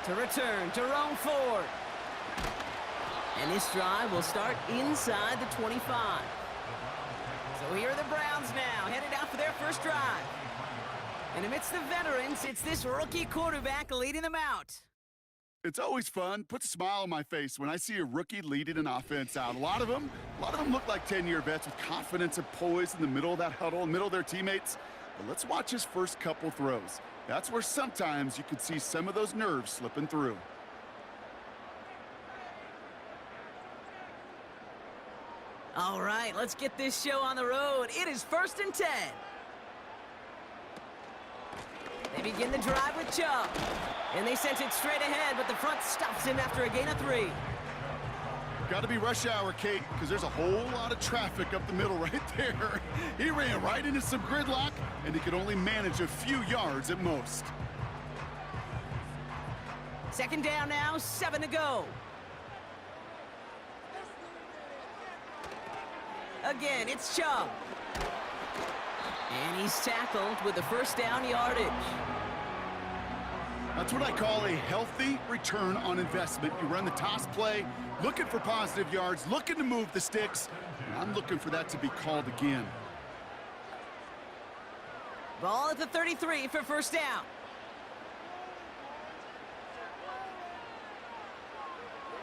To return to Jerome Ford. And this drive will start inside the 25. So here are the Browns now, headed out for their first drive. And amidst the veterans, it's this rookie quarterback leading them out. It's always fun, puts a smile on my face when I see a rookie leading an offense out. A lot of them look like 10-year vets with confidence and poise in the middle of that huddle, in the middle of their teammates. But let's watch his first couple throws. That's where sometimes you could see some of those nerves slipping through. All right, let's get this show on the road. It is 1st and 10. They begin the drive with Chubb. And they sent it straight ahead, but the front stops him after a gain of 3. Got to be rush hour, Kate, because there's a whole lot of traffic up the middle right there. He ran right into some gridlock, and he could only manage a few yards at most. 2nd down now, 7 to go. Again, it's Chubb. And he's tackled with the 1st down yardage. That's what I call a healthy return on investment. You run the toss play, looking for positive yards, looking to move the sticks, and I'm looking for that to be called again. Ball at the 33 for 1st down.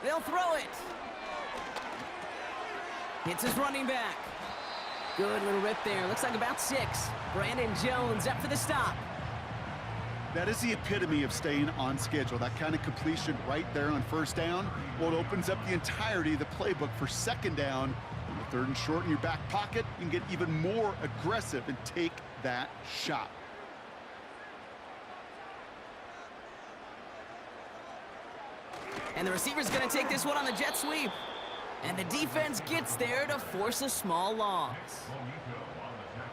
They'll throw it. Hits his running back. Good little rip there. Looks like about 6. Brandon Jones up for the stop. That is the epitome of staying on schedule. That kind of completion right there on 1st down. Well, it opens up the entirety of the playbook for 2nd down. On the 3rd and short in your back pocket, you can get even more aggressive and take that shot. And the receiver's going to take this one on the jet sweep. And the defense gets there to force a small loss.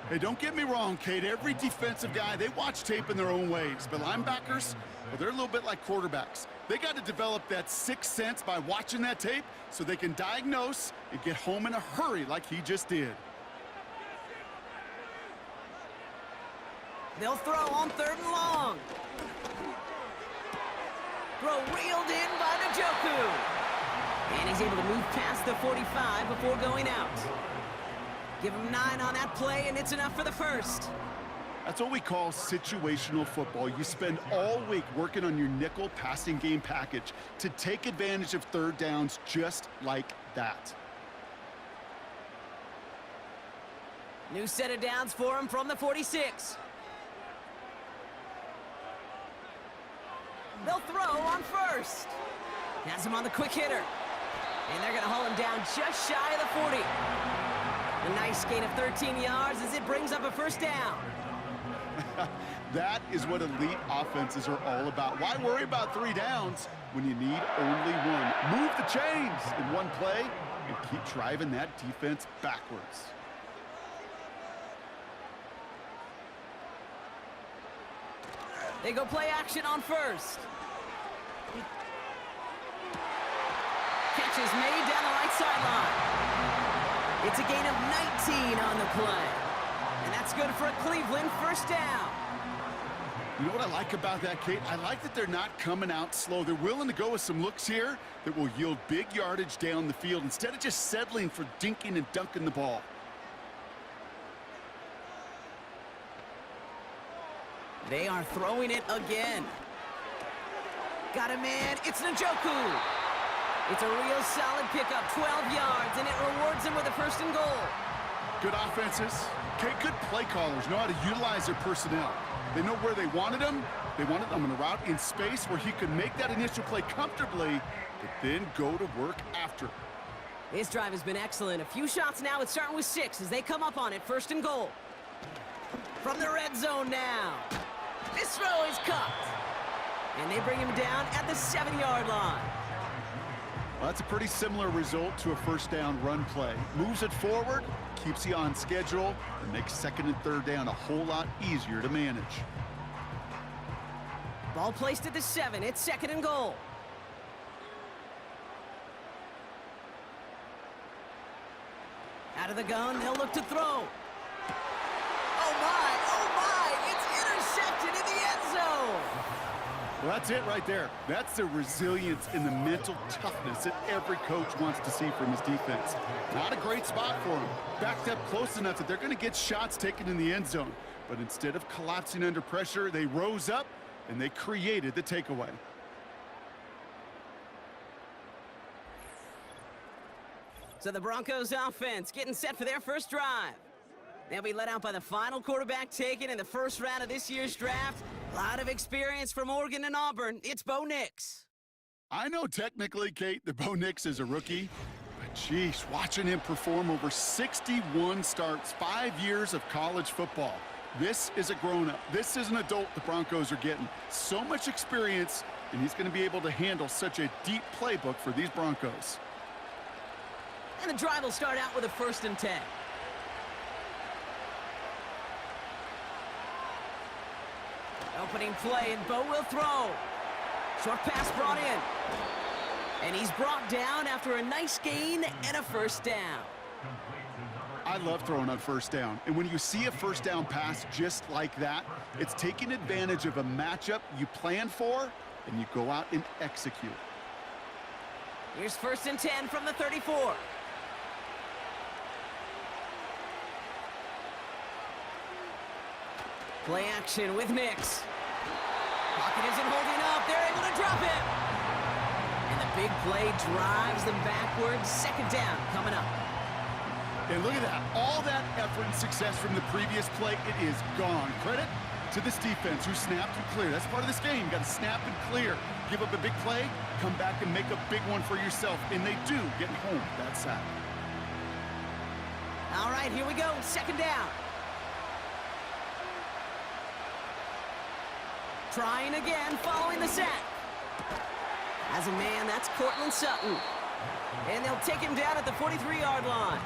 Hey, don't get me wrong, Kate. Every defensive guy, they watch tape in their own ways. But linebackers, well, they're a little bit like quarterbacks. They got to develop that 6th sense by watching that tape so they can diagnose and get home in a hurry like he just did. They'll throw on 3rd and long. Throw reeled in by Njoku. And he's able to move past the 45 before going out. Give him 9 on that play, and it's enough for the 1st. That's what we call situational football. You spend all week working on your nickel passing game package to take advantage of 3rd downs just like that. New set of downs for him from the 46. They'll throw on 1st. Has him on the quick hitter. And they're going to haul him down just shy of the 40. A nice gain of 13 yards as it brings up a 1st down. That is what elite offenses are all about. Why worry about 3 downs when you need only 1? Move the chains in one play and keep driving that defense backwards. They go play action on 1st. Catch is made down the right sideline. It's a gain of 19 on the play. And that's good for a Cleveland 1st down. You know what I like about that, Kate? I like that they're not coming out slow. They're willing to go with some looks here that will yield big yardage down the field instead of just settling for dinking and dunking the ball. They are throwing it again. Got a man. It's Njoku. It's a real solid pickup, 12 yards, and it rewards him with a 1st and goal. Good offenses. Okay, good play callers know how to utilize their personnel. They know where they wanted him. They wanted him on a route in space where he could make that initial play comfortably, but then go to work after. This drive has been excellent. A few shots now. It's starting with 6 as they come up on it. 1st and goal. From the red zone now. This throw is caught. And they bring him down at the 7-yard line. Well, that's a pretty similar result to a 1st down run play. Moves it forward, keeps you on schedule, and makes 2nd and 3rd down a whole lot easier to manage. Ball placed at the 7. It's 2nd and goal. Out of the gun, they'll look to throw. Oh my, it's intercepted in the end zone. Well, that's it right there. That's the resilience and the mental toughness that every coach wants to see from his defense. Not a great spot for him. Backed up close enough that they're going to get shots taken in the end zone. But instead of collapsing under pressure, they rose up and they created the takeaway. So the Broncos offense getting set for their first drive. They'll be led out by the final quarterback taken in the first round of this year's draft. A lot of experience from Oregon and Auburn. It's Bo Nix. I know technically, Kate, that Bo Nix is a rookie, but geez, watching him perform over 61 starts, 5 years of college football. This is a grown-up. This is an adult the Broncos are getting. So much experience, and he's going to be able to handle such a deep playbook for these Broncos. And the drive will start out with a 1st and 10. Opening play, and Bo will throw. Short pass brought in. And he's brought down after a nice gain and a 1st down. I love throwing on 1st down. And when you see a 1st down pass just like that, it's taking advantage of a matchup you plan for, and you go out and execute. Here's 1st and 10 from the 34. Play action with Nix. Pocket isn't holding up. They're able to drop it. And the big play drives them backwards. 2nd down coming up. And look at that. All that effort and success from the previous play, it is gone. Credit to this defense who snapped and cleared. That's part of this game. You got to snap and clear. Give up a big play, come back and make a big one for yourself. And they do get home that sack. All right, here we go. 2nd down. Trying again, following the sack. As a man, that's Cortland Sutton. And they'll take him down at the 43-yard line.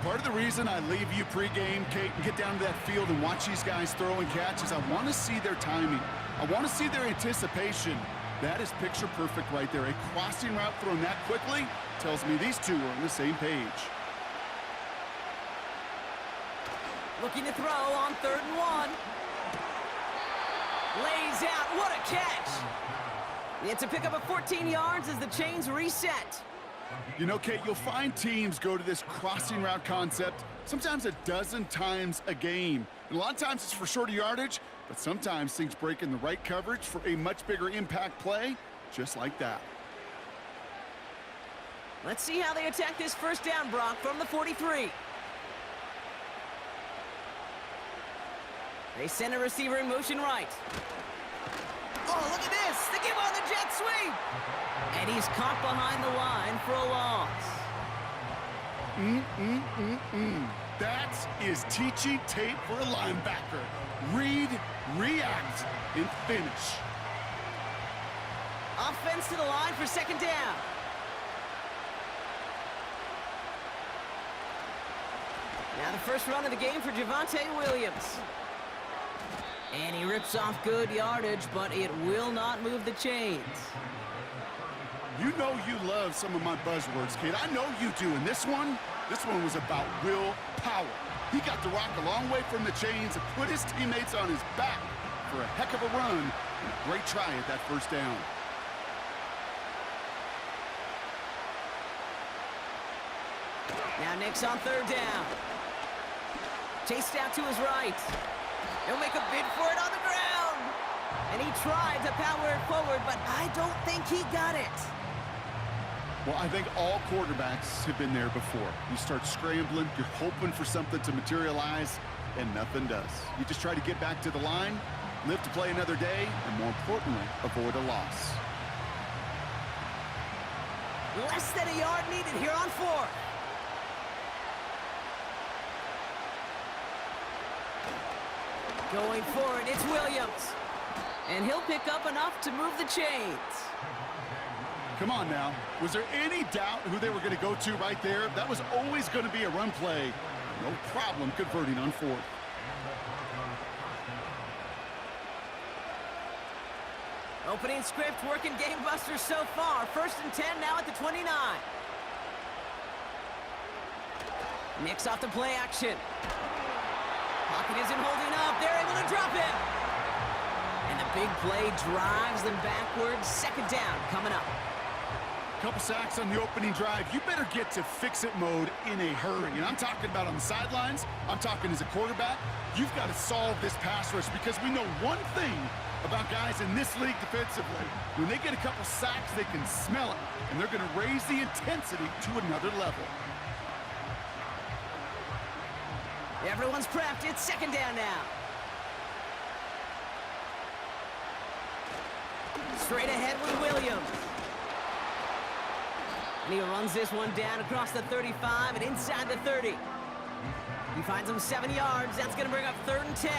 Part of the reason I leave you pregame, Kate, and get down to that field and watch these guys throw and catch is I want to see their timing. I want to see their anticipation. That is picture perfect right there. A crossing route thrown that quickly tells me these two are on the same page. Looking to throw on 3rd and 1. Lays out, what a catch! It's a pickup of 14 yards as the chains reset. You know, Kate, you'll find teams go to this crossing route concept sometimes a dozen times a game. And a lot of times it's for shorter yardage, but sometimes things break in the right coverage for a much bigger impact play, just like that. Let's see how they attack this 1st down, Brock, from the 43. They send a receiver in motion right. Oh, look at this! They give on the jet sweep! And he's caught behind the line for a loss. That is teaching tape for a linebacker. Read, react, and finish. Offense to the line for 2nd down. Now the first run of the game for Javonte Williams. And he rips off good yardage, but it will not move the chains. You know you love some of my buzzwords, Kate. I know you do. And this one was about will power. He got the rock a long way from the chains and put his teammates on his back for a heck of a run and a great try at that 1st down. Now Nix on 3rd down. Chased out to his right. He'll make a bid for it on the ground. And he tried to power it forward, but I don't think he got it. Well, I think all quarterbacks have been there before. You start scrambling, you're hoping for something to materialize, and nothing does. You just try to get back to the line, live to play another day, and more importantly, avoid a loss. Less than a yard needed here on 4th. Going for it, it's Williams. And he'll pick up enough to move the chains. Come on now. Was there any doubt who they were going to go to right there? That was always going to be a run play. No problem converting on 4th. Opening script working game busters so far. 1st and 10 now at the 29. Nix off the play action. Pocket isn't holding up. They're able to drop it. And the big play drives them backwards. Second down coming up. Couple sacks on the opening drive. You better get to fix-it mode in a hurry. And I'm talking about on the sidelines. I'm talking as a quarterback. You've got to solve this pass rush because we know one thing about guys in this league defensively. When they get a couple sacks, they can smell it, and they're going to raise the intensity to another level. Everyone's prepped. It's second down now. Straight ahead with Williams. And he runs this one down across the 35 and inside the 30. He finds him 7 yards. That's going to bring up 3rd and 10.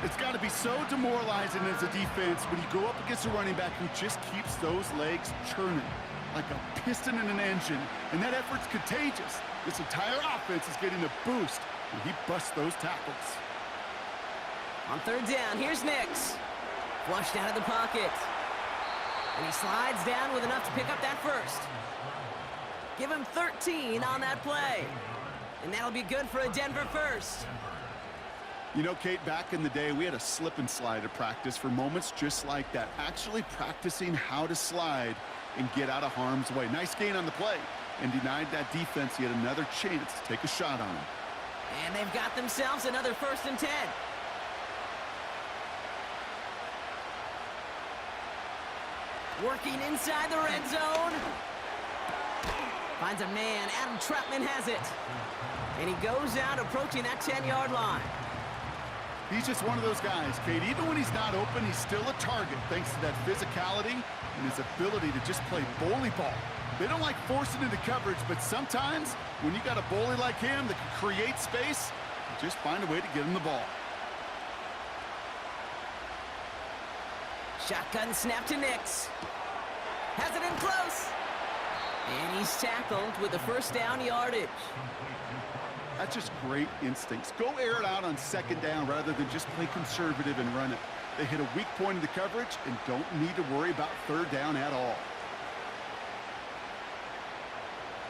It's got to be so demoralizing as a defense when you go up against a running back who just keeps those legs churning like a piston in an engine, and that effort's contagious. This entire offense is getting a boost when he busts those tackles. On 3rd down, here's Nix. Flushed out of the pocket. And he slides down with enough to pick up that first. Give him 13 on that play. And that'll be good for a Denver first. You know, Kate, back in the day, we had a slip and slide at practice for moments just like that. Actually practicing how to slide and get out of harm's way. Nice gain on the play, and denied that defense yet another chance to take a shot on him. And they've got themselves another 1st and 10. Working inside the red zone. Finds a man. Adam Troutman has it. And he goes out approaching that 10-yard line. He's just one of those guys, Kate. Even when he's not open, he's still a target thanks to that physicality and his ability to just play bully ball. They don't like forcing into coverage, but sometimes when you got a bully like him that can create space, you just find a way to get him the ball. Shotgun snap to Nix. Has it in close. And he's tackled with the 1st down yardage. That's just great instincts. Go air it out on 2nd down rather than just play conservative and run it. They hit a weak point in the coverage and don't need to worry about 3rd down at all.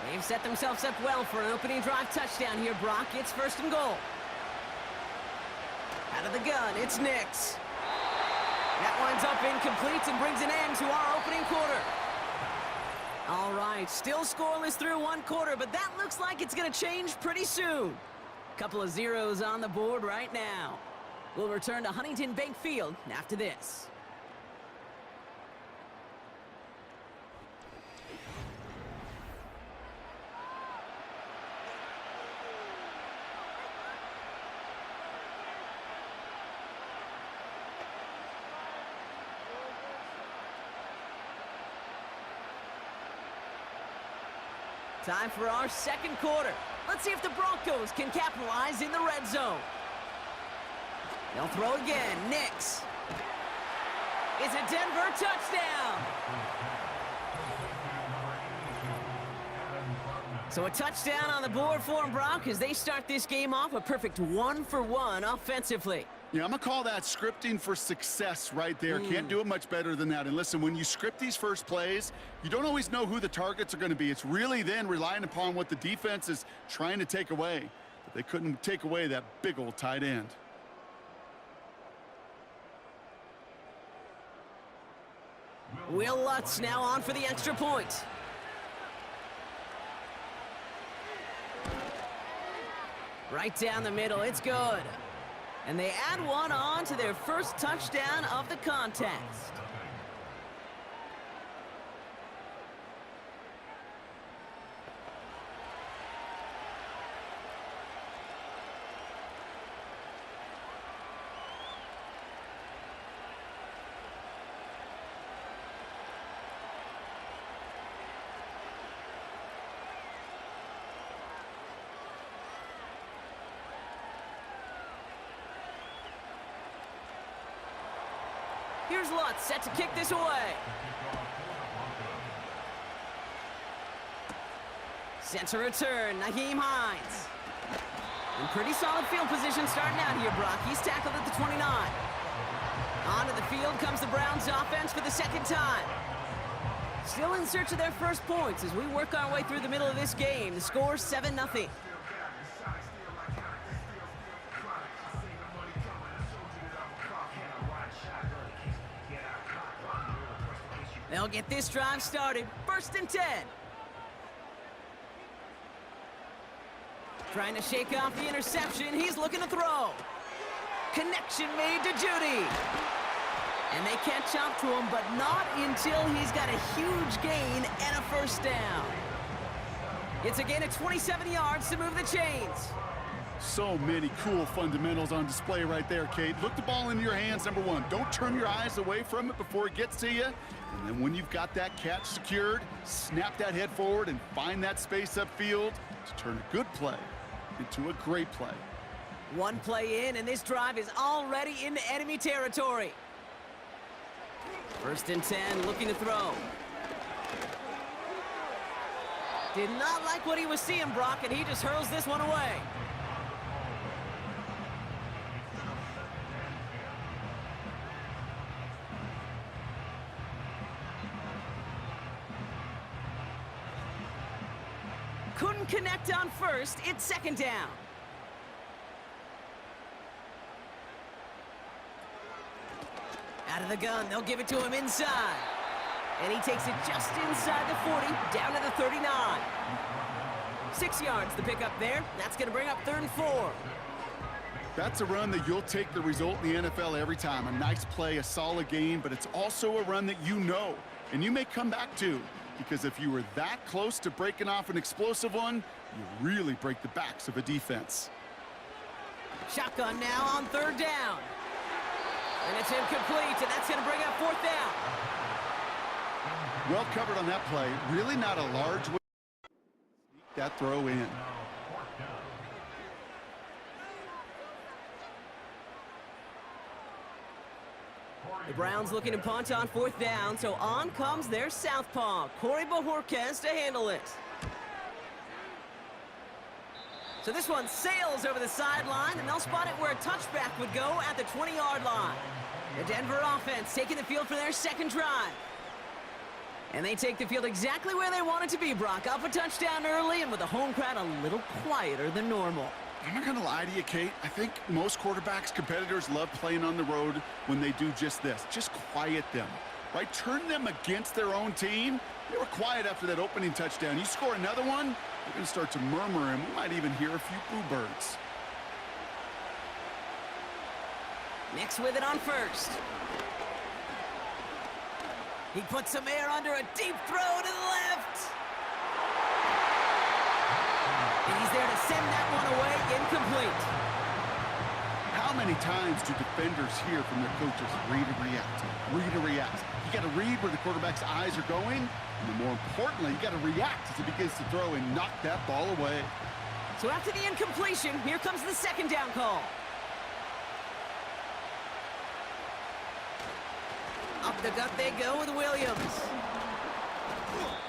They've set themselves up well for an opening drive touchdown here, Brock. It's 1st and goal. Out of the gun, it's Nix. That winds up incomplete and brings an end to our opening quarter. All right, still scoreless through 1 quarter, but that looks like it's going to change pretty soon. Couple of zeros on the board right now. We'll return to Huntington Bank Field after this. Time for our 2nd quarter. Let's see if the Broncos can capitalize in the red zone. They'll throw again. Nix. It's a Denver touchdown. So a touchdown on the board for them, Brock, as they start this game off a perfect 1-for-1 offensively. Yeah, I'm going to call that scripting for success right there. Can't do it much better than that. And listen, when you script these first plays, you don't always know who the targets are going to be. It's really then relying upon what the defense is trying to take away. But they couldn't take away that big old tight end. Will Lutz now on for the extra point. Right down the middle, it's good. And they add one on to their first touchdown of the contest. Here's Lutz, set to kick this away. Center return, Nyheim Hines. In pretty solid field position starting out here, Brock. He's tackled at the 29. Onto the field comes the Browns offense for the 2nd time. Still in search of their first points as we work our way through the middle of this game. The score 7-0. They'll get this drive started. 1st and 10. Trying to shake off the interception. He's looking to throw. Connection made to Judy. And they catch up to him, but not until he's got a huge gain and a 1st down. It's a gain of 27 yards to move the chains. So many cool fundamentals on display right there, Kate. Look the ball into your hands, number one. Don't turn your eyes away from it before it gets to you. And then when you've got that catch secured, snap that head forward and find that space upfield to turn a good play into a great play. One play in, and this drive is already into enemy territory. 1st and 10, looking to throw. Did not like what he was seeing, Brock, and he just hurls this one away. Couldn't connect on 1st. It's 2nd down. Out of the gun, they'll give it to him inside. And he takes it just inside the 40, down to the 39. 6 yards the pickup there. That's going to bring up 3rd and 4. That's a run that you'll take the result in the NFL every time. A nice play, a solid gain, but it's also a run that you know, and you may come back to, because if you were that close to breaking off an explosive one, you really break the backs of a defense. Shotgun now on 3rd down. And it's incomplete, and that's going to bring up 4th down. Well covered on that play. Really not a large way to sneak that throw in. The Browns looking to punt on 4th down, so on comes their southpaw, Corey Bojorquez, to handle it. So this one sails over the sideline, and they'll spot it where a touchback would go at the 20-yard line. The Denver offense taking the field for their 2nd drive. And they take the field exactly where they want it to be, Brock. Up a touchdown early, and with the home crowd a little quieter than normal. I'm not going to lie to you, Kate. I think most quarterbacks, competitors love playing on the road when they do just this. Just quiet them, right? Turn them against their own team. They were quiet after that opening touchdown. You score another one, they're going to start to murmur, and we might even hear a few boo birds. Nix with it on 1st. He puts some air under a deep throw to the left. And he's there to send that one away, incomplete. How many times do defenders hear from their coaches, read and react, read and react? You got to read where the quarterback's eyes are going, and then more importantly, you got to react as he begins to throw and knock that ball away. So after the incompletion, here comes the 2nd down call. Up the gut they go with Williams.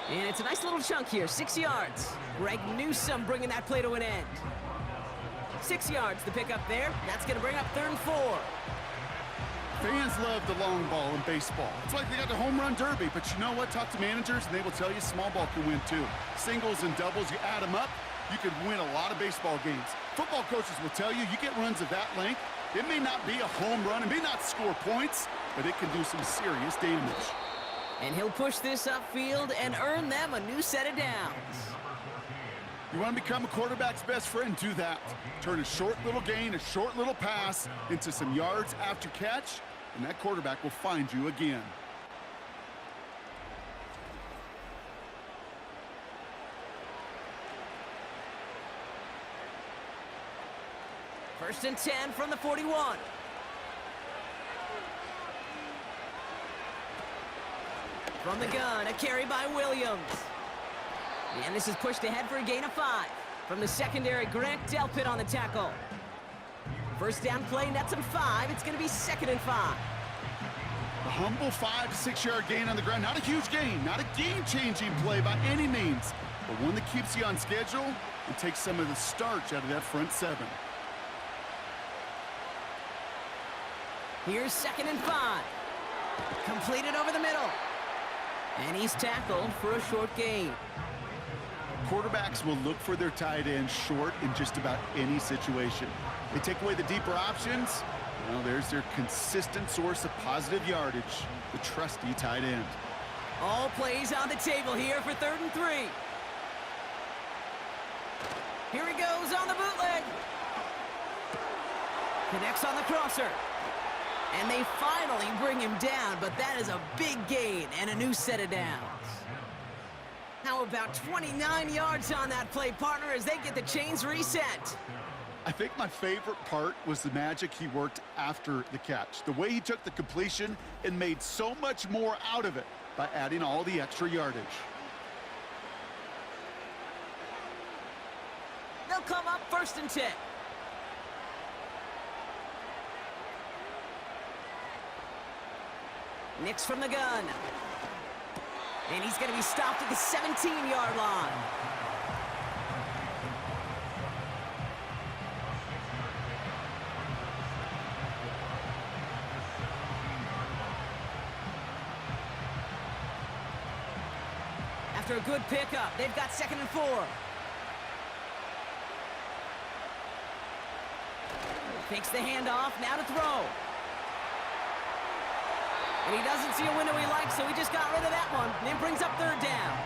And it's a nice little chunk here, 6 yards. Greg Newsome bringing that play to an end. 6 yards to pick up there. That's going to bring up 3rd and 4. Fans love the long ball in baseball. It's like they got the home run derby, but you know what? Talk to managers, and they will tell you small ball can win too. Singles and doubles, you add them up, you could win a lot of baseball games. Football coaches will tell you, you get runs of that length, it may not be a home run, it may not score points, but it can do some serious damage. And he'll push this upfield and earn them a new set of downs. You want to become a quarterback's best friend, do that. Turn a short little gain, a short little pass into some yards after catch, and that quarterback will find you again. First and 10 from the 41. From the gun, a carry by Williams. And this is pushed ahead for a gain of 5. From the secondary, Grant Delpit on the tackle. First down play, nets him 5. It's going to be 2nd and 5. A humble 5 to 6 yard gain on the ground. Not a huge gain, not a game-changing play by any means, but one that keeps you on schedule and takes some of the starch out of that front 7. Here's 2nd and 5. Completed over the middle. And he's tackled for a short gain. Quarterbacks will look for their tight end short in just about any situation. They take away the deeper options. Well, there's their consistent source of positive yardage, the trusty tight end. All plays on the table here for 3rd and 3. Here he goes on the bootleg. Connects on the crosser. And they finally bring him down, but that is a big gain and a new set of downs. How about 29 yards on that play, partner, as they get the chains reset? I think my favorite part was the magic he worked after the catch. The way he took the completion and made so much more out of it by adding all the extra yardage. They'll come up 1st and 10. Nicks from the gun. And he's going to be stopped at the 17-yard line. After a good pickup, they've got 2nd and 4. Takes the handoff, now to throw. And he doesn't see a window he likes, so he just got rid of that one. And then brings up 3rd down.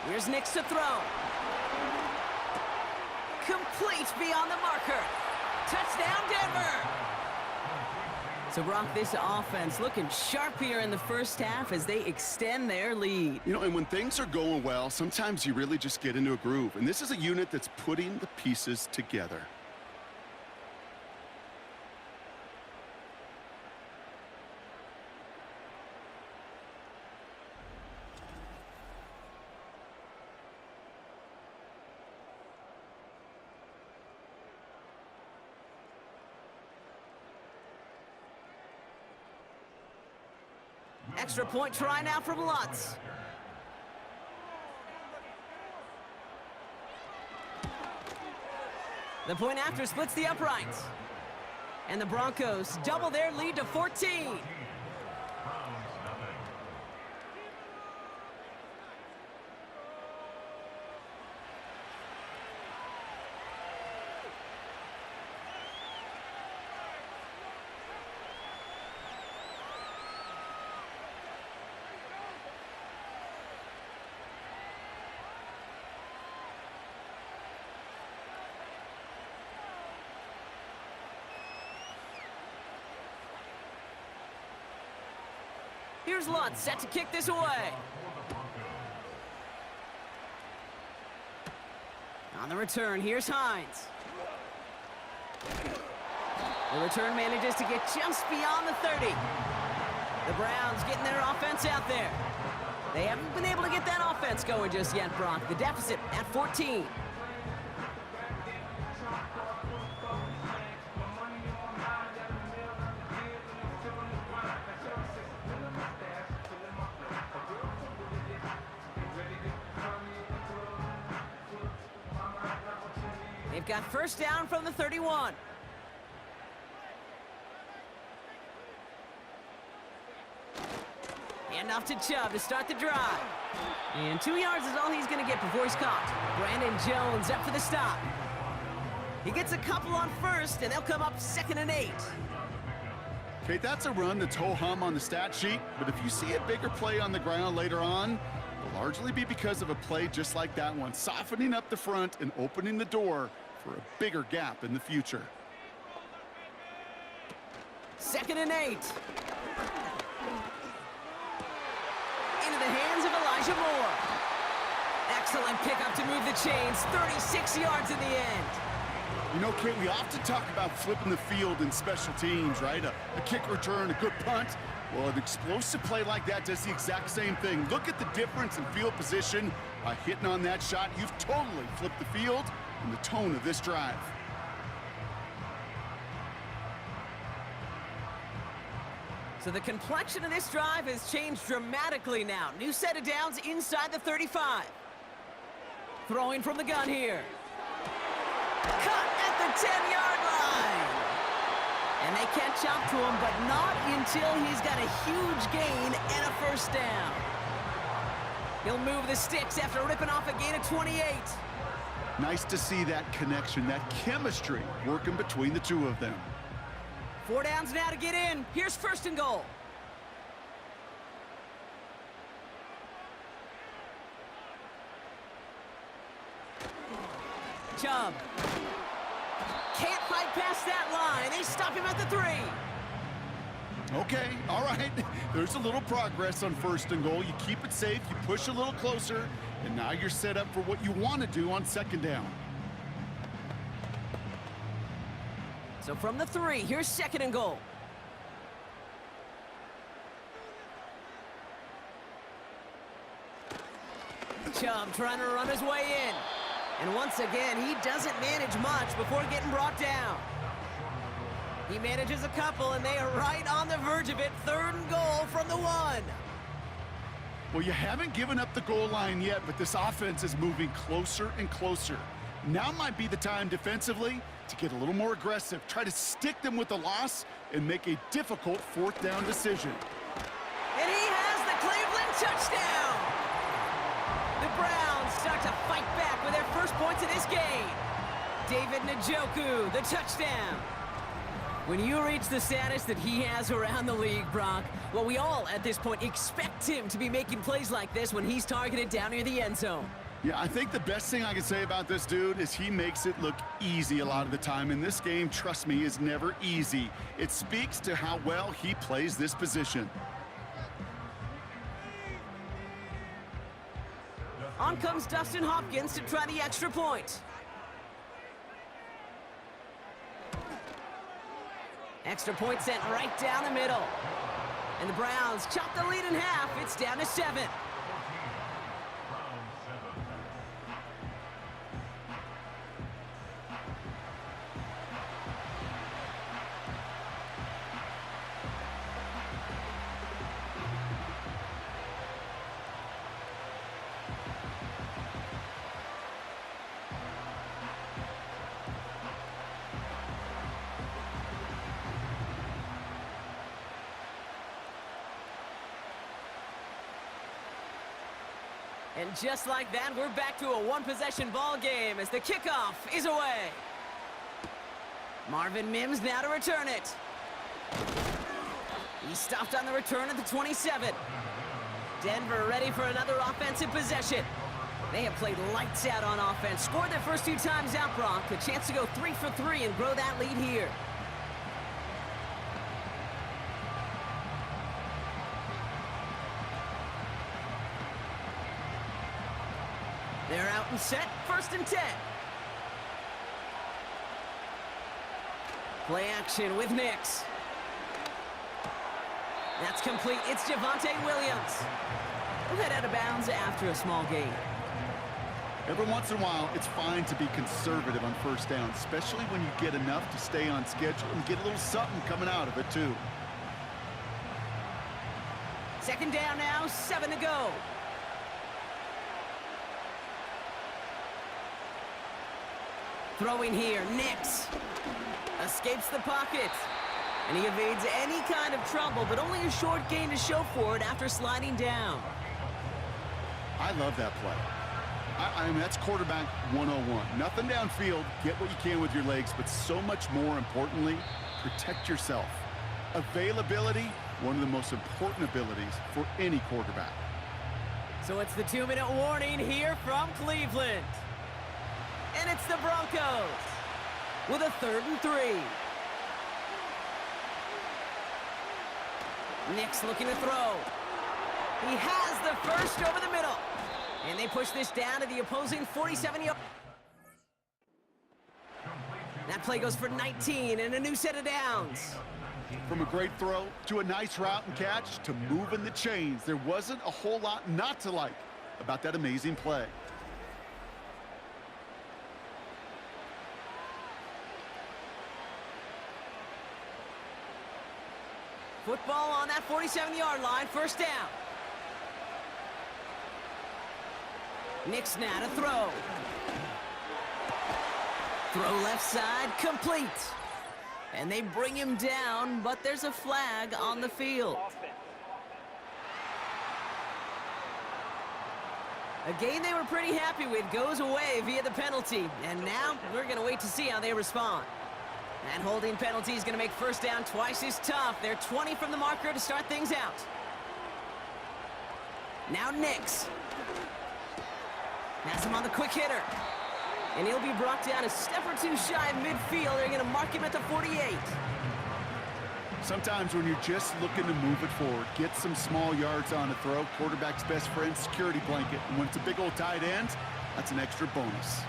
Here's Nicks to throw. Complete beyond the marker. Touchdown, Denver! So, Brock, this offense looking sharp here in the first half as they extend their lead. You know, and when things are going well, sometimes you really just get into a groove. And this is a unit that's putting the pieces together. Extra point try now from Lutz. The point after splits the uprights. And the Broncos double their lead to 14. Here's Lutz, set to kick this away. On the return, here's Hines. The return manages to get just beyond the 30. The Browns getting their offense out there. They haven't been able to get that offense going just yet, Brock. The deficit at 14. They've got 1st down from the 31. And off to Chubb to start the drive. And 2 yards is all he's going to get before he's caught. Brandon Jones up for the stop. He gets a couple on 1st, and they'll come up 2nd and 8. Okay, that's a run that's ho-hum on the stat sheet, but if you see a bigger play on the ground later on, it'll largely be because of a play just like that one, softening up the front and opening the door for a bigger gap in the future. 2nd and 8. Into the hands of Elijah Moore. Excellent pickup to move the chains. 36 yards in the end. You know, Kate, we often talk about flipping the field in special teams, right? A kick return, a good punt. Well, an explosive play like that does the exact same thing. Look at the difference in field position. By hitting on that shot, you've totally flipped the field and the tone of this drive. So the complexion of this drive has changed dramatically now. New set of downs inside the 35. Throwing from the gun here. Cut at the 10-yard line. And they catch up to him, but not until he's got a huge gain and a first down. He'll move the sticks after ripping off a gain of 28. Nice to see that connection, that chemistry working between the two of them. 4 downs now to get in. Here's first and goal. Chubb. Can't fight past that line. They stop him at the 3. Okay, all right. There's a little progress on first and goal. You keep it safe, you push a little closer, and now you're set up for what you want to do on second down. So from the 3, here's second and goal. Chubb trying to run his way in. And once again, he doesn't manage much before getting brought down. He manages a couple, and they are right on the verge of it. Third and goal from the 1. Well, you haven't given up the goal line yet, but this offense is moving closer and closer. Now might be the time defensively to get a little more aggressive, try to stick them with the loss, and make a difficult fourth down decision. And he has the Cleveland touchdown! The Browns start to fight back with their first points of this game. David Njoku, the touchdown. When you reach the status that he has around the league, Brock, well, we all at this point expect him to be making plays like this when he's targeted down near the end zone. Yeah, I think the best thing I can say about this dude is he makes it look easy a lot of the time. And this game, trust me, is never easy. It speaks to how well he plays this position. On comes Dustin Hopkins to try the extra point. Extra point sent right down the middle. And the Browns chop the lead in half. It's down to 7. And just like that, we're back to a one-possession ball game as the kickoff is away. Marvin Mims now to return it. He stopped on the return at the 27. Denver ready for another offensive possession. They have played lights out on offense, scored their first 2 times out, Brock. A chance to go 3 for 3 and grow that lead here. They're out and set, first and 10. Play action with Nix. That's complete. It's Javonte Williams. We'll head out of bounds after a small gain. Every once in a while, it's fine to be conservative on first down, especially when you get enough to stay on schedule and get a little something coming out of it, too. Second down now, 7 to go. Throwing here, Nix. Escapes the pocket. And he evades any kind of trouble, but only a short gain to show for it after sliding down. I love that play. I mean, that's quarterback 101. Nothing downfield, get what you can with your legs, but so much more importantly, protect yourself. Availability, one of the most important abilities for any quarterback. So it's the 2-minute warning here from Cleveland. And it's the Broncos with a 3rd and 3. Nix looking to throw. He has the first over the middle. And they push this down to the opposing 47-yard. That play goes for 19 and a new set of downs. From a great throw to a nice route and catch to moving the chains, there wasn't a whole lot not to like about that amazing play. Football on that 47-yard line, first down. Nix now to throw. Throw left side, complete. And they bring him down, but there's a flag on the field. A game they were pretty happy with goes away via the penalty. And now we're going to wait to see how they respond. That holding penalty is going to make first down twice as tough. They're 20 from the marker to start things out. Now Nix. Has him on the quick hitter. And he'll be brought down a step or two shy of midfield. They're going to mark him at the 48. Sometimes when you're just looking to move it forward, get some small yards on a throw, quarterback's best friend, security blanket. And when it's a big old tight end, that's an extra bonus.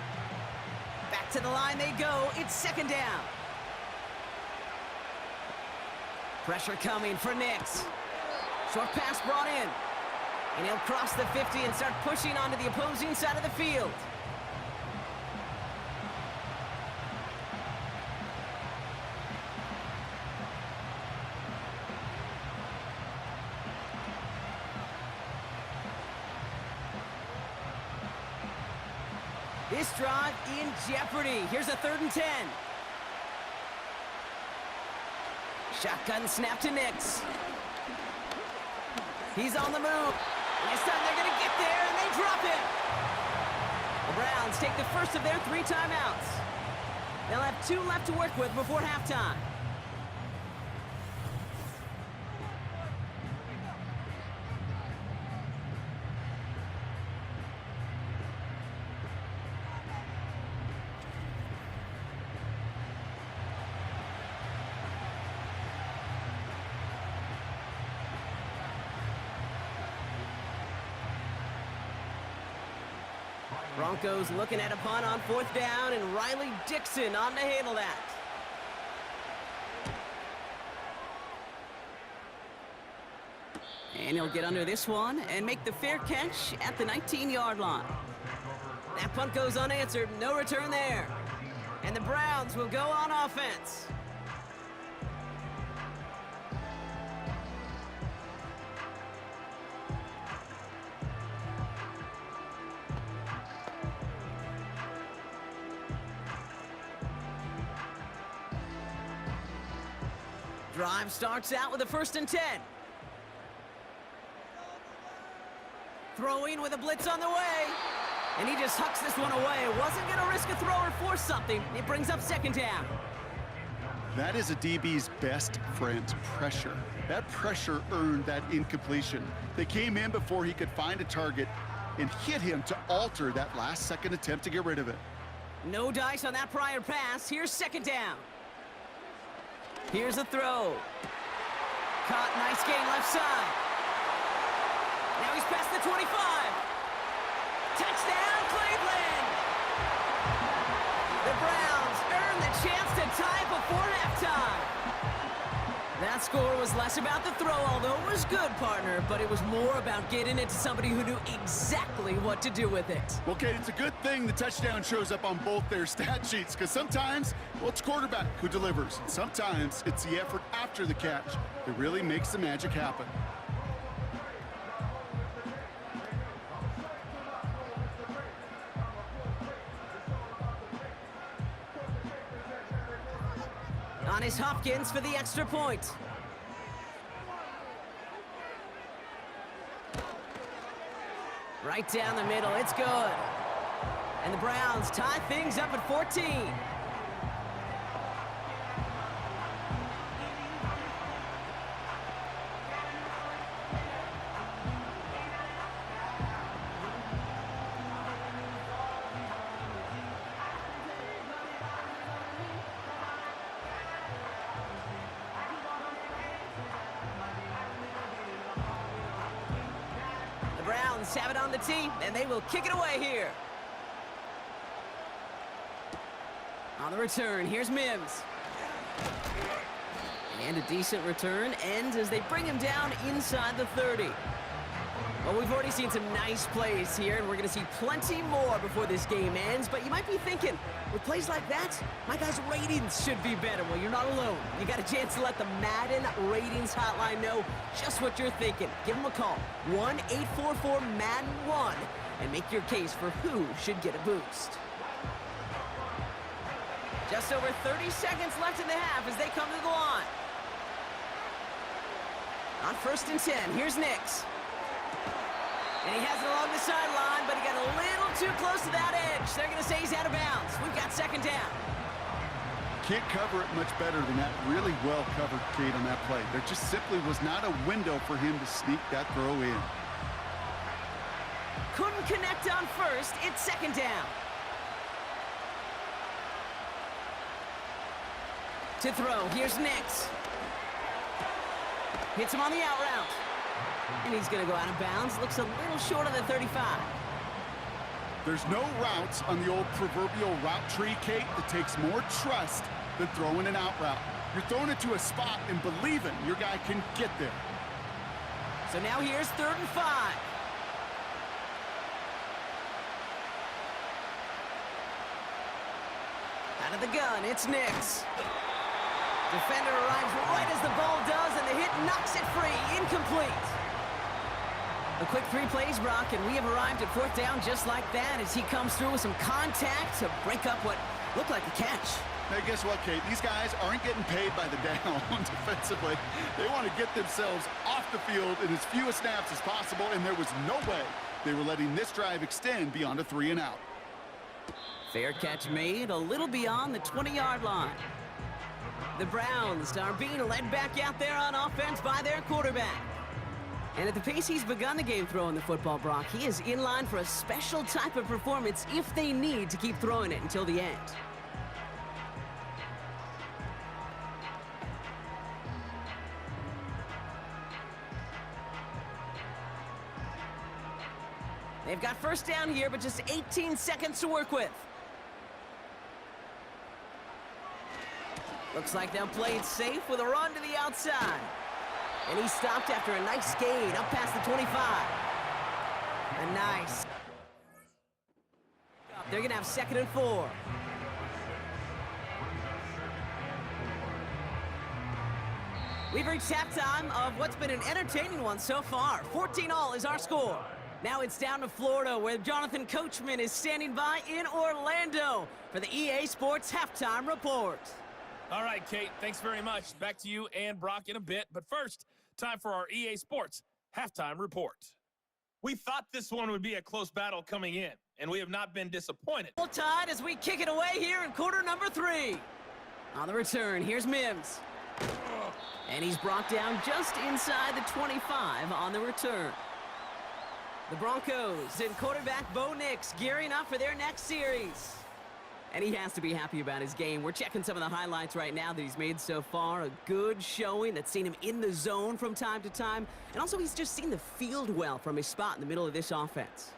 Back to the line they go. It's second down. Pressure coming for Nix. Short pass brought in. And he'll cross the 50 and start pushing onto the opposing side of the field. This drive in jeopardy. Here's a 3rd and 10. Shotgun snap to Nix. He's on the move. This time they're going to get there, and they drop it. The Browns take the first of their 3 timeouts. They'll have 2 left to work with before halftime. Broncos looking at a punt on 4th down, and Riley Dixon on to handle that. And he'll get under this one and make the fair catch at the 19-yard line. That punt goes unanswered, no return there. And the Browns will go on offense. Drive starts out with a 1st and 10. Throwing with a blitz on the way. And he just hucks this one away. Wasn't going to risk a throw or force something. It brings up 2nd down. That is a DB's best friend, pressure. That pressure earned that incompletion. They came in before he could find a target and hit him to alter that last-second attempt to get rid of it. No dice on that prior pass. Here's 2nd down. Here's a throw. Caught, nice gain left side. Now he's past the 25. Touchdown, Cleveland! The Browns earn the chance to tie before halftime. That score was less about the throw, although it was good, partner, but it was more about getting it to somebody who knew exactly what to do with it. Well, Kate, it's a good thing the touchdown shows up on both their stat sheets, because sometimes, well, it's quarterback who delivers. Sometimes it's the effort after the catch that really makes the magic happen. On is Hopkins for the extra point. Right down the middle, it's good. And the Browns tie things up at 14. Browns have it on the tee, and they will kick it away here. On the return, here's Mims. And a decent return ends as they bring him down inside the 30. Well, we've already seen some nice plays here, and we're going to see plenty more before this game ends. But you might be thinking, with plays like that, my guys' ratings should be better. Well, you're not alone. You got a chance to let the Madden ratings hotline know just what you're thinking. Give them a call, 1-844-MADDEN-1, and make your case for who should get a boost. Just over 30 seconds left in the half as they come to the line. On 1st and 10, here's Nix. And he has it along the sideline, but he got a little too close to that edge. They're going to say he's out of bounds. We've got 2nd down. Can't cover it much better than that. Really well covered, Kate, on that play. There just simply was not a window for him to sneak that throw in. Couldn't connect on 1st. It's 2nd down. To throw, here's Nix. Hits him on the out route. And he's going to go out of bounds. Looks a little short of the 35. There's no routes on the old proverbial route tree, Kate, that takes more trust than throwing an out route. You're throwing it to a spot and believing your guy can get there. So now here's 3rd and 5. Out of the gun, it's Nix. Defender arrives right as the ball does, and the hit knocks it free. Incomplete. A quick 3 plays, Brock, and we have arrived at 4th down just like that as he comes through with some contact to break up what looked like a catch. Now, guess what, Kate? These guys aren't getting paid by the down defensively. They want to get themselves off the field in as few snaps as possible, and there was no way they were letting this drive extend beyond a 3 and out. Fair catch made a little beyond the 20-yard line. The Browns are being led back out there on offense by their quarterback. And at the pace he's begun the game throwing the football, Brock, he is in line for a special type of performance if they need to keep throwing it until the end. They've got 1st down here, but just 18 seconds to work with. Looks like they'll play it safe with a run to the outside. And he stopped after a nice gain up past the 25. A nice. They're going to have 2nd and 4. We've reached halftime of what's been an entertaining one so far. 14-all is our score. Now it's down to Florida, where Jonathan Coachman is standing by in Orlando for the EA Sports Halftime Report. All right, Kate, thanks very much. Back to you and Brock in a bit. But first, time for our EA Sports Halftime Report. We thought this one would be a close battle coming in, and we have not been disappointed. Full tide as we kick it away here in quarter number 3. On the return, here's Mims. And he's brought down just inside the 25 on the return. The Broncos and quarterback Bo Nix gearing up for their next series. And he has to be happy about his game. We're checking some of the highlights right now that he's made so far. A good showing that's seen him in the zone from time to time. And also he's just seen the field well from his spot in the middle of this offense.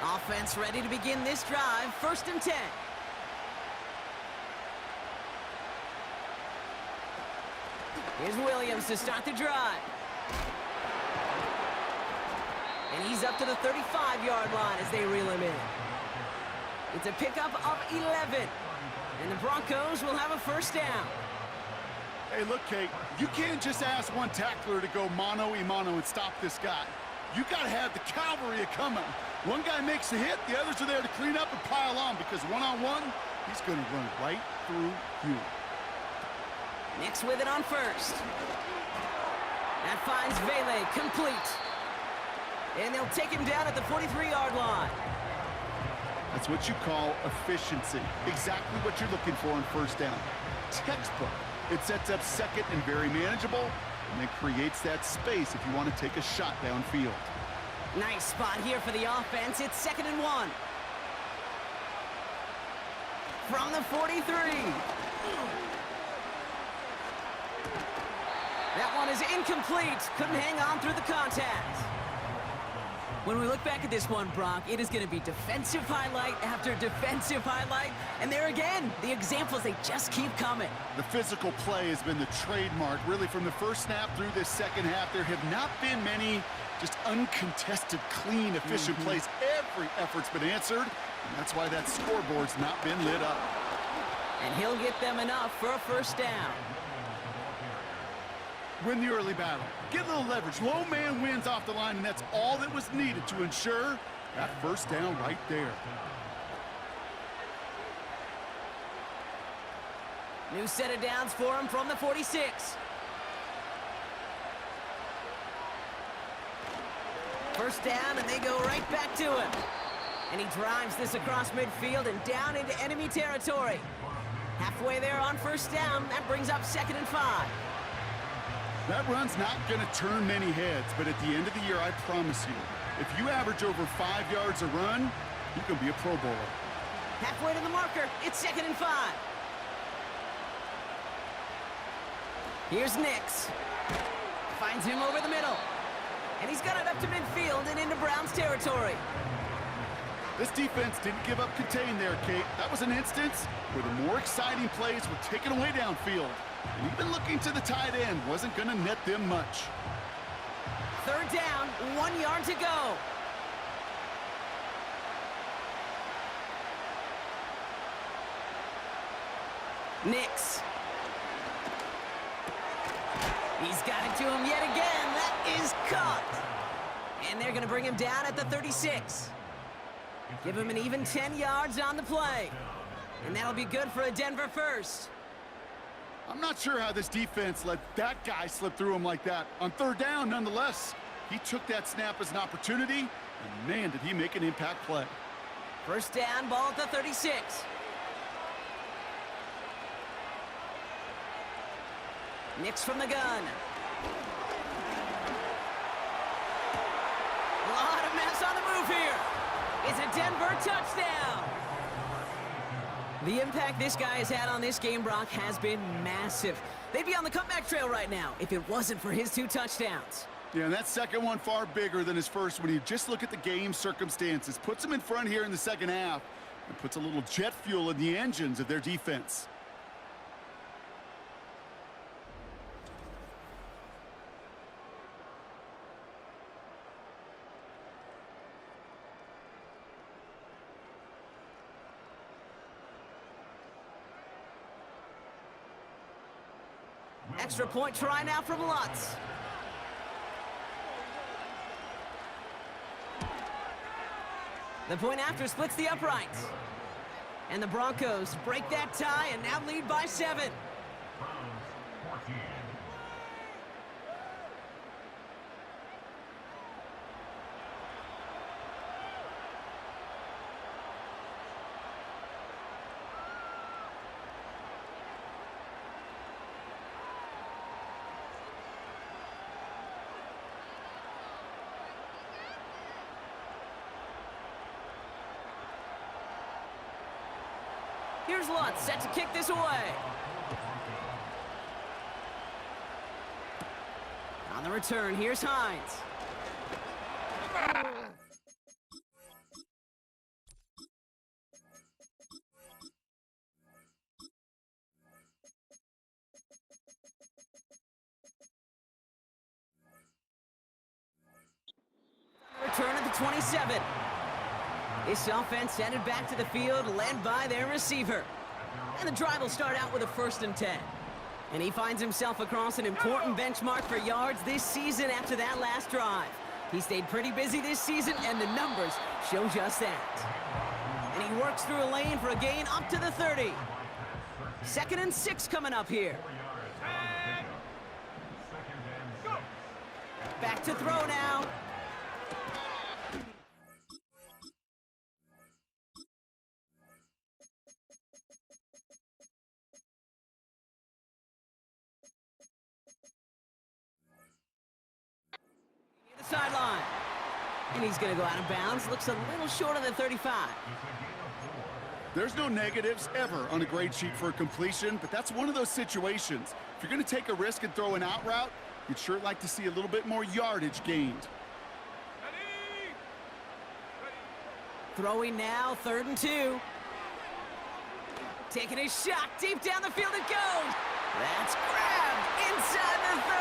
Offense ready to begin this drive. 1st and 10. Here's Williams to start the drive. And he's up to the 35-yard line as they reel him in. It's a pickup of 11. And the Broncos will have a 1st down. Hey, look, Kate, you can't just ask one tackler to go mano-a-mano and stop this guy. You got to have the cavalry coming. One guy makes a hit, the others are there to clean up and pile on, because one-on-one, he's going to run right through you. Nix with it on 1st. That finds Vele complete. And they'll take him down at the 43-yard line. That's what you call efficiency. Exactly what you're looking for on 1st down. Textbook. It sets up 2nd and very manageable, and it creates that space if you want to take a shot downfield. Nice spot here for the offense. It's 2nd and 1. From the 43. That one is incomplete. Couldn't hang on through the contact. When we look back at this one, Brock, it is going to be defensive highlight after defensive highlight. And there again, the examples, they just keep coming. The physical play has been the trademark. Really, from the 1st snap through this 2nd half, there have not been many just uncontested, clean, efficient plays. Every effort's been answered, That's why that scoreboard's not been lit up. And he'll get them enough for a first down. Win the early battle. Get a little leverage. Low man wins off the line, and that's all that was needed to ensure that first down right there. New set of downs for him from the 46. First down, and they go right back to him. And he drives this across midfield and down into enemy territory. Halfway there on first down, that brings up 2nd and 5. That run's not going to turn many heads, but at the end of the year, I promise you, if you average over 5 yards a run, you can be a Pro Bowler. Halfway to the marker, it's 2nd and 5. Here's Nix. Finds him over the middle. And he's got it up to midfield and into Browns territory. This defense didn't give up contain there, Kate. That was an instance where the more exciting plays were taken away downfield. And even looking to the tight end wasn't going to net them much. Third down, 1 yard to go. Nix. He's got it to him yet again. That is caught. And they're going to bring him down at the 36. Give him an even 10 yards on the play. And that'll be good for a Denver first. I'm not sure how this defense let that guy slip through him like that. On third down, nonetheless, he took that snap as an opportunity, and man, did he make an impact play. First down, ball at the 36. Nix from the gun. A lot of mess on the move here. It's a Denver touchdown. The impact this guy has had on this game, Brock, has been massive. They'd be on the comeback trail right now if it wasn't for his 2 touchdowns. Yeah, and that second one far bigger than his first when you just look at the game circumstances. Puts him in front here in the second half and puts a little jet fuel in the engines of their defense. Extra point try now from Lutz. The point after splits the uprights. And the Broncos break that tie and now lead by 7. Here's Lutz, set to kick this away. On the return, here's Hines. Return at the 27. This offense headed back to the field, led by their receiver. And the drive will start out with a 1st and 10. And he finds himself across an important benchmark for yards this season after that last drive. He stayed pretty busy this season, and the numbers show just that. And he works through a lane for a gain up to the 30. 2nd and 6 coming up here. Back to throw now. Sideline. And he's going to go out of bounds. Looks a little short of the 35. There's no negatives ever on a grade sheet for a completion, but that's one of those situations. If you're going to take a risk and throw an out route, you'd sure like to see a little bit more yardage gained. Throwing now, 3rd and 2. Taking a shot deep down the field it goes. That's grabbed inside the 30.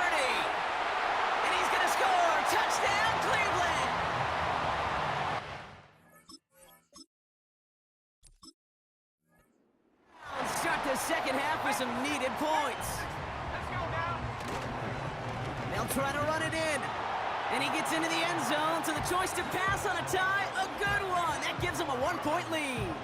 And he's going to score. Touchdown, Cleveland! second half with some needed points. They'll try to run it in. And he gets into the end zone, so the choice to pass on a tie, a good one. That gives him a 1-point lead.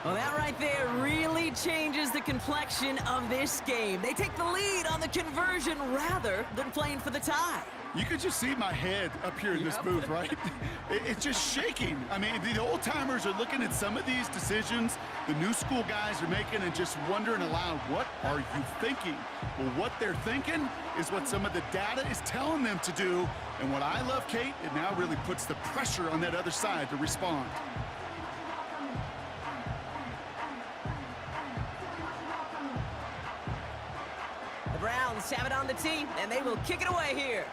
Well, that right there really changes the complexion of this game. They take the lead on the conversion rather than playing for the tie. You could just see my head up here in this booth, right? It's just shaking. I mean, the old-timers are looking at some of these decisions the new school guys are making and just wondering aloud, what are you thinking? Well, what they're thinking is what some of the data is telling them to do. And what I love, Kate, it now really puts the pressure on that other side to respond. The Browns have it on the tee, and they will kick it away here.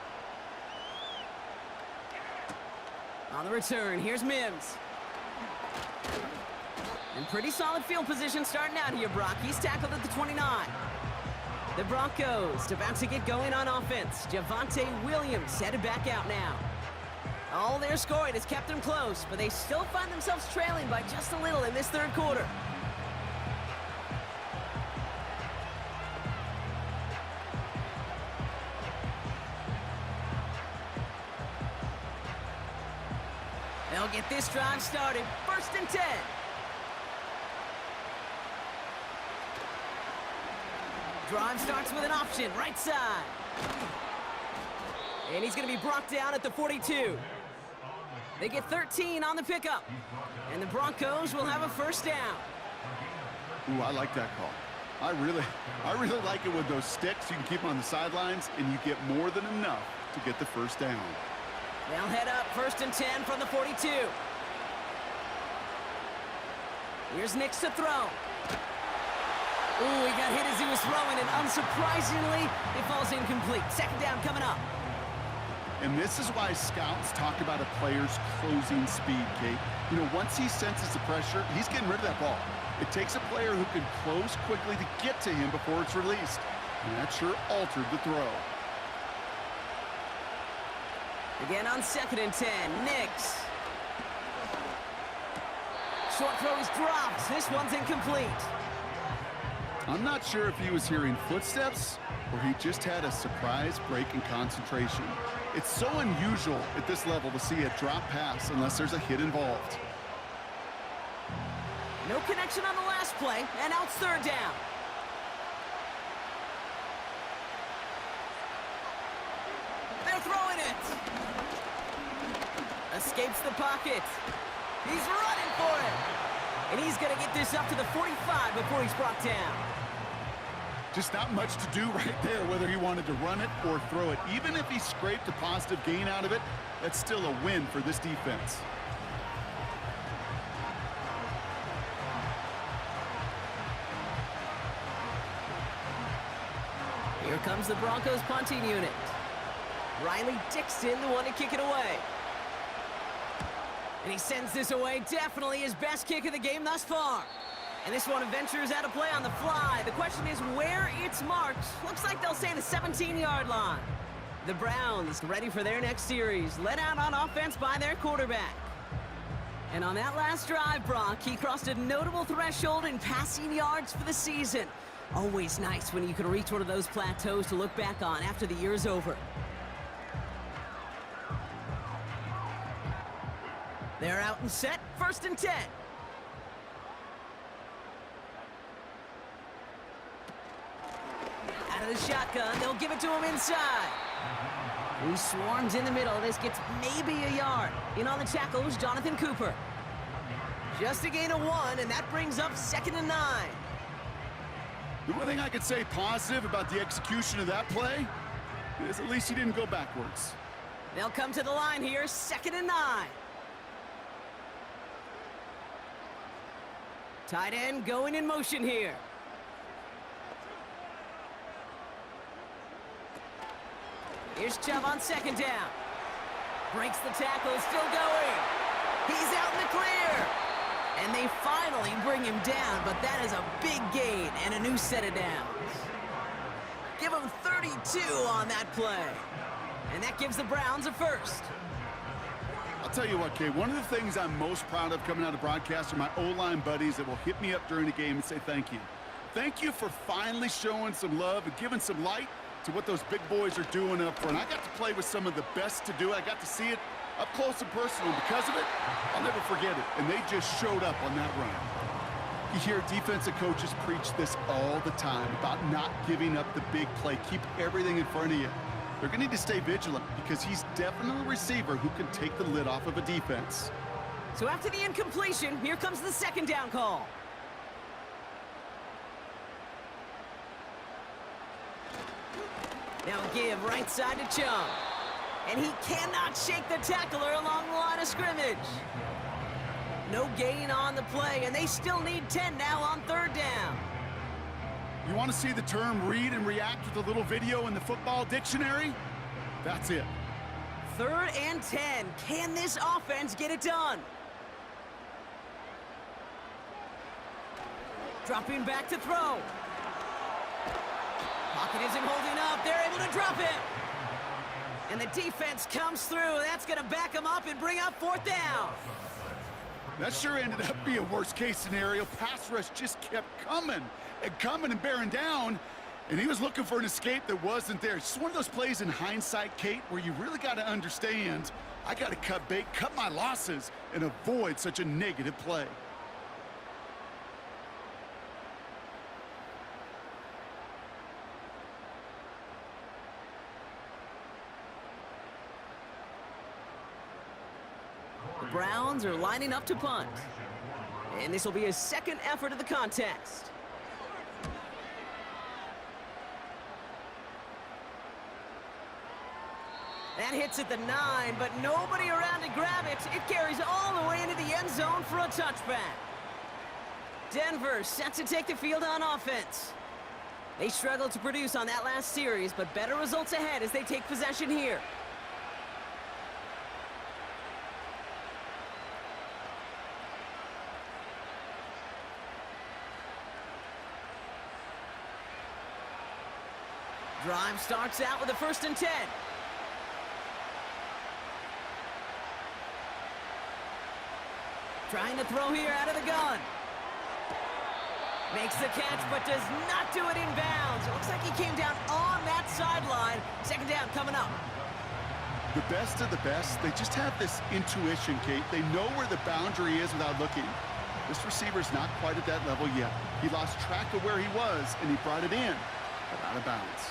On the return, here's Mims. And pretty solid field position starting out here, Brock. He's tackled at the 29. The Broncos about to get going on offense. Javonte Williams headed back out now. All their scoring has kept them close, but they still find themselves trailing by just a little in this third quarter. They'll get this drive started. 1st and 10. Drive starts with an option, right side. And he's going to be brought down at the 42. They get 13 on the pickup. And the Broncos will have a first down. Ooh, I like that call. I really like it with those sticks. You can keep them on the sidelines, and you get more than enough to get the first down. They'll head up 1st and 10 from the 42. Here's Nix to throw. Ooh, he got hit as he was throwing, and unsurprisingly, it falls incomplete. 2nd down coming up. And this is why scouts talk about a player's closing speed, Kate. You know, once he senses the pressure, he's getting rid of that ball. It takes a player who can close quickly to get to him before it's released. And that sure altered the throw. Again on 2nd and 10, Nix. Short throw is dropped. This one's incomplete. I'm not sure if he was hearing footsteps or he just had a surprise break in concentration. It's so unusual at this level to see a drop pass unless there's a hit involved. No connection on the last play, and now it's 3rd down. They're throwing it. Escapes the pocket. He's running for it. And he's going to get this up to the 45 before he's brought down. Just not much to do right there, whether he wanted to run it or throw it. Even if he scraped a positive gain out of it, that's still a win for this defense. Here comes the Broncos punting unit. Riley Dixon, the one to kick it away. And he sends this away, definitely his best kick of the game thus far. And this one ventures out of play on the fly. The question is where it's marked. Looks like they'll say the 17-yard line. The Browns ready for their next series, led out on offense by their quarterback. And on that last drive, Brock, he crossed a notable threshold in passing yards for the season. Always nice when you can reach one of those plateaus to look back on after the year's over. They're out and set, 1st and 10. Out of the shotgun, they'll give it to him inside. Who swarms in the middle. This gets maybe a yard. In on the tackle is Jonathan Cooper. Just a gain of 1, and that brings up 2nd and 9. The one thing I could say positive about the execution of that play is at least he didn't go backwards. They'll come to the line here, 2nd and 9. Tight end going in motion here. Here's Chubb on 2nd down. Breaks the tackle, still going. He's out in the clear. And they finally bring him down, but that is a big gain and a new set of downs. Give him 32 on that play. And that gives the Browns a first. I'll tell you what, Kay, one of the things I'm most proud of coming out of broadcast are my O-line buddies that will hit me up during the game and say thank you. thank you for finally showing some love and giving some light to what those big boys are doing up front. I got to play with some of the best to do it. I got to see it up close and personal. Because of it, I'll never forget it. And they just showed up on that run. You hear defensive coaches preach this all the time about not giving up the big play. Keep everything in front of you. They're going to need to stay vigilant because he's definitely a receiver who can take the lid off of a defense. So after the incompletion, here comes the second down call. Now give right side to Chung. And he cannot shake the tackler along the line of scrimmage. No gain on the play, and they still need 10 now on third down. You want to see the term read and react with a little video in the football dictionary? That's it. 3rd and 10. Can this offense get it done? Dropping back to throw. Pocket isn't holding up. They're able to drop it. And the defense comes through. That's going to back them up and bring up 4th down. That sure ended up being a worst-case scenario. Pass rush just kept coming and bearing down, and he was looking for an escape that wasn't there. It's just one of those plays in hindsight, Kate, where you really got to understand, I got to cut bait, cut my losses, and avoid such a negative play. The Browns are lining up to punt. And this will be his second effort of the contest. That hits at the 9, but nobody around to grab it. It carries all the way into the end zone for a touchback. Denver set to take the field on offense. They struggled to produce on that last series, but better results ahead as they take possession here. Drive starts out with a 1st and 10. Trying to throw here out of the gun. Makes the catch, but does not do it in bounds. It looks like he came down on that sideline. 2nd down coming up. The best of the best, they just have this intuition, Kate. They know where the boundary is without looking. This receiver's not quite at that level yet. He lost track of where he was, and he brought it in, but out of bounds.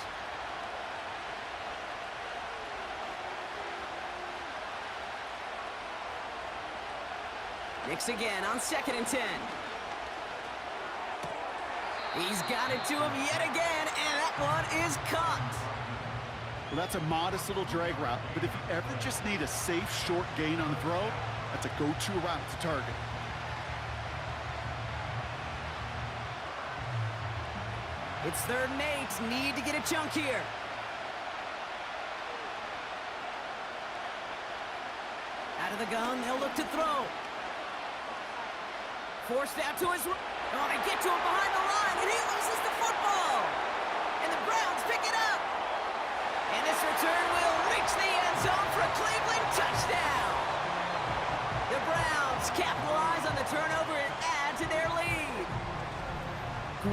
Kicks again on 2nd and 10. He's got it to him yet again, and that one is caught. Well, that's a modest little drag route, but if you ever just need a safe, short gain on the throw, that's a go-to route to target. It's 3rd and 8. Need to get a chunk here. Out of the gun, they'll look to throw. Forced out to his... Oh, they get to him behind the line, and he loses the football. And the Browns pick it up. And this return will reach the end zone for a Cleveland touchdown. The Browns capitalize on the turnover and add to their lead.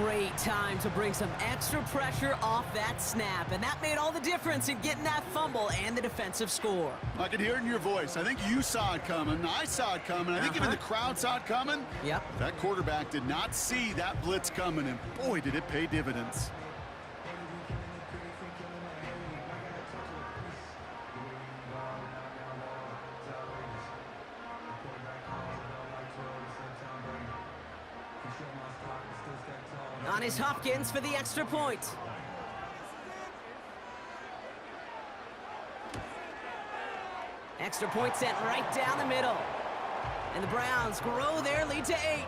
Great time to bring some extra pressure off that snap, and that made all the difference in getting that fumble and the defensive score. I can hear it in your voice. I think you saw it coming. I saw it coming. I think even the crowd saw it coming. Yep. That quarterback did not see that blitz coming, and boy, did it pay dividends. On is Hopkins for the extra point. Extra point sent right down the middle. And the Browns grow their lead to 8.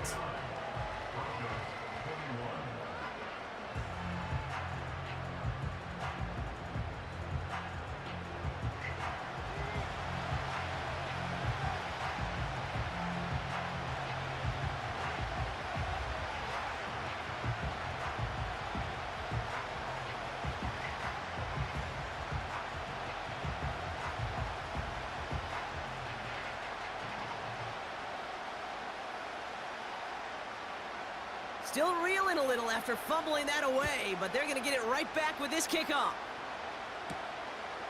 Still reeling a little after fumbling that away, but they're going to get it right back with this kickoff.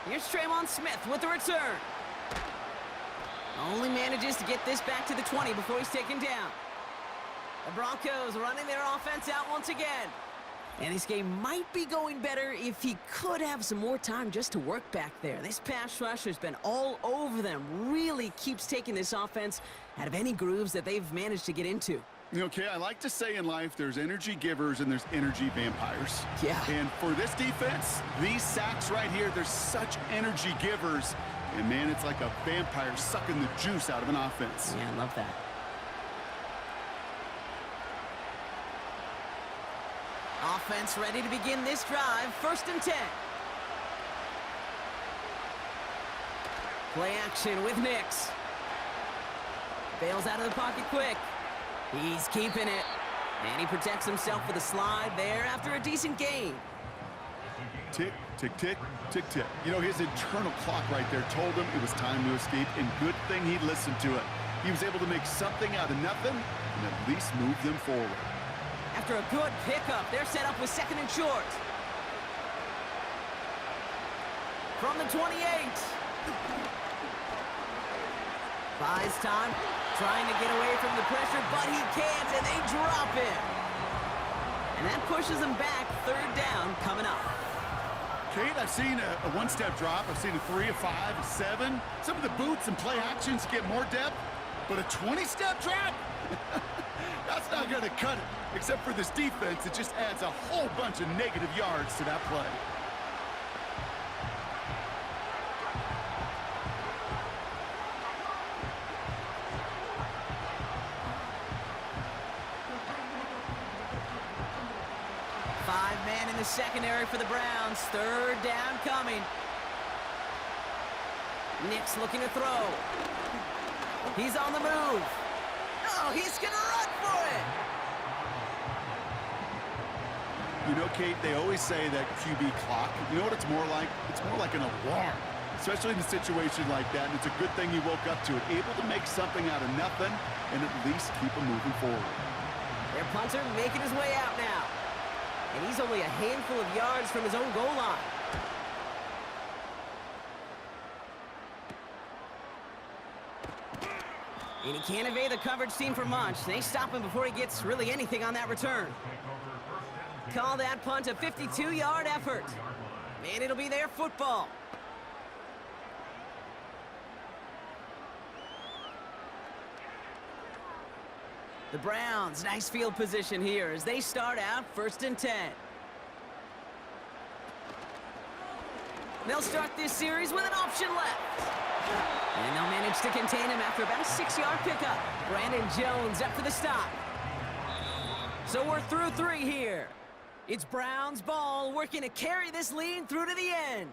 Here's Traymon Smith with the return. Only manages to get this back to the 20 before he's taken down. The Broncos running their offense out once again. And this game might be going better if he could have some more time just to work back there. This pass rush has been all over them. Really keeps taking this offense out of any grooves that they've managed to get into. Okay, I like to say in life there's energy givers and there's energy vampires. Yeah. And for this defense, these sacks right here, they're such energy givers. And, man, it's like a vampire sucking the juice out of an offense. Yeah, I love that. Offense ready to begin this drive. 1st and 10. Play action with Nix. Bails out of the pocket quick. He's keeping it. And he protects himself with a slide there after a decent gain. Tick, tick, tick, tick, tick. You know, his internal clock right there told him it was time to escape, and good thing he listened to it. He was able to make something out of nothing and at least move them forward. After a good pickup, they're set up with 2nd and short. From the 28. Buys time, trying to get away from the pressure, but he can't, and they drop it. And that pushes them back. 3rd down coming up. Kate, I've seen a one-step drop. I've seen a 3, a 5, a 7. Some of the boots and play actions get more depth, but a 20-step drop? That's not going to cut it. Except for this defense, it just adds a whole bunch of negative yards to that play. Five-man in the secondary for the Browns. 3rd down coming. Nix looking to throw. He's on the move. Oh, he's going to run for it. You know, Kate, they always say that QB clock, you know what it's more like? It's more like an alarm, especially in a situation like that. And it's a good thing he woke up to it, able to make something out of nothing and at least keep him moving forward. Their punter making his way out now. And he's only a handful of yards from his own goal line. And he can't evade the coverage team for much. They stop him before he gets really anything on that return. Call that punt a 52-yard effort. And it'll be their football. The Browns, nice field position here as they start out 1st and 10. They'll start this series with an option left. And they'll manage to contain him after about a 6-yard pickup. Brandon Jones up for the stop. So we're through 3 here. It's Browns ball, working to carry this lead through to the end.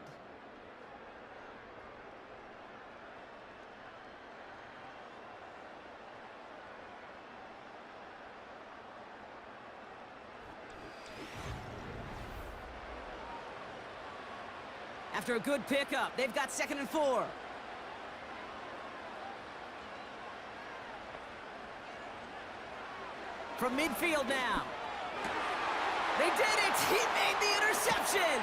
After a good pickup, they've got 2nd and 4. From midfield now. They did it! He made the interception!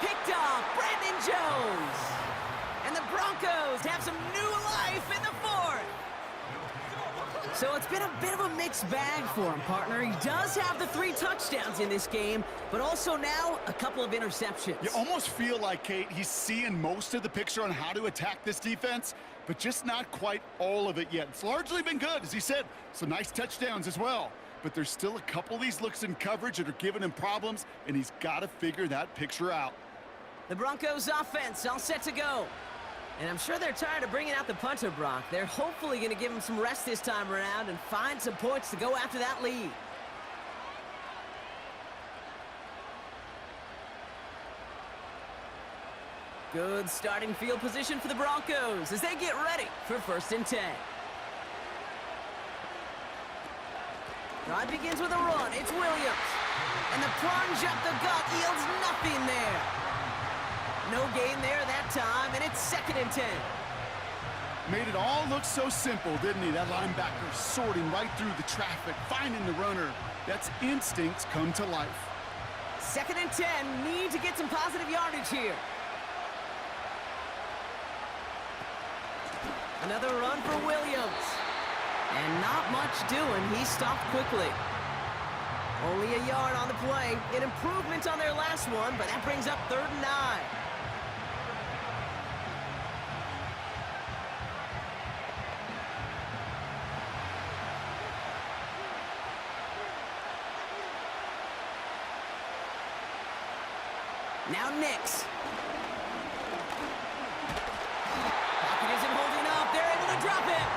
Picked off Brandon Jones! And the Broncos have some new life in the 4th! So it's been a bit of a mixed bag for him, partner. He does have the 3 touchdowns in this game, but also now a couple of interceptions. You almost feel like, Kate, he's seeing most of the picture on how to attack this defense, but just not quite all of it yet. It's largely been good, as he said. Some nice touchdowns as well. But there's still a couple of these looks in coverage that are giving him problems, and he's got to figure that picture out. The Broncos offense all set to go. And I'm sure they're tired of bringing out the punter, Brock. They're hopefully going to give him some rest this time around and find some points to go after that lead. Good starting field position for the Broncos as they get ready for 1st and 10. Drive begins with a run. It's Williams. And the plunge up the gut yields nothing there. No gain there that time, and it's 2nd and 10. Made it all look so simple, didn't he? That linebacker sorting right through the traffic, finding the runner. That's instincts come to life. 2nd and 10, need to get some positive yardage here. Another run for Williams. And not much doing. He stopped quickly. Only a yard on the play. An improvement on their last one, but that brings up 3rd and 9. Now Nix. Pocket isn't holding up. They're able to drop it.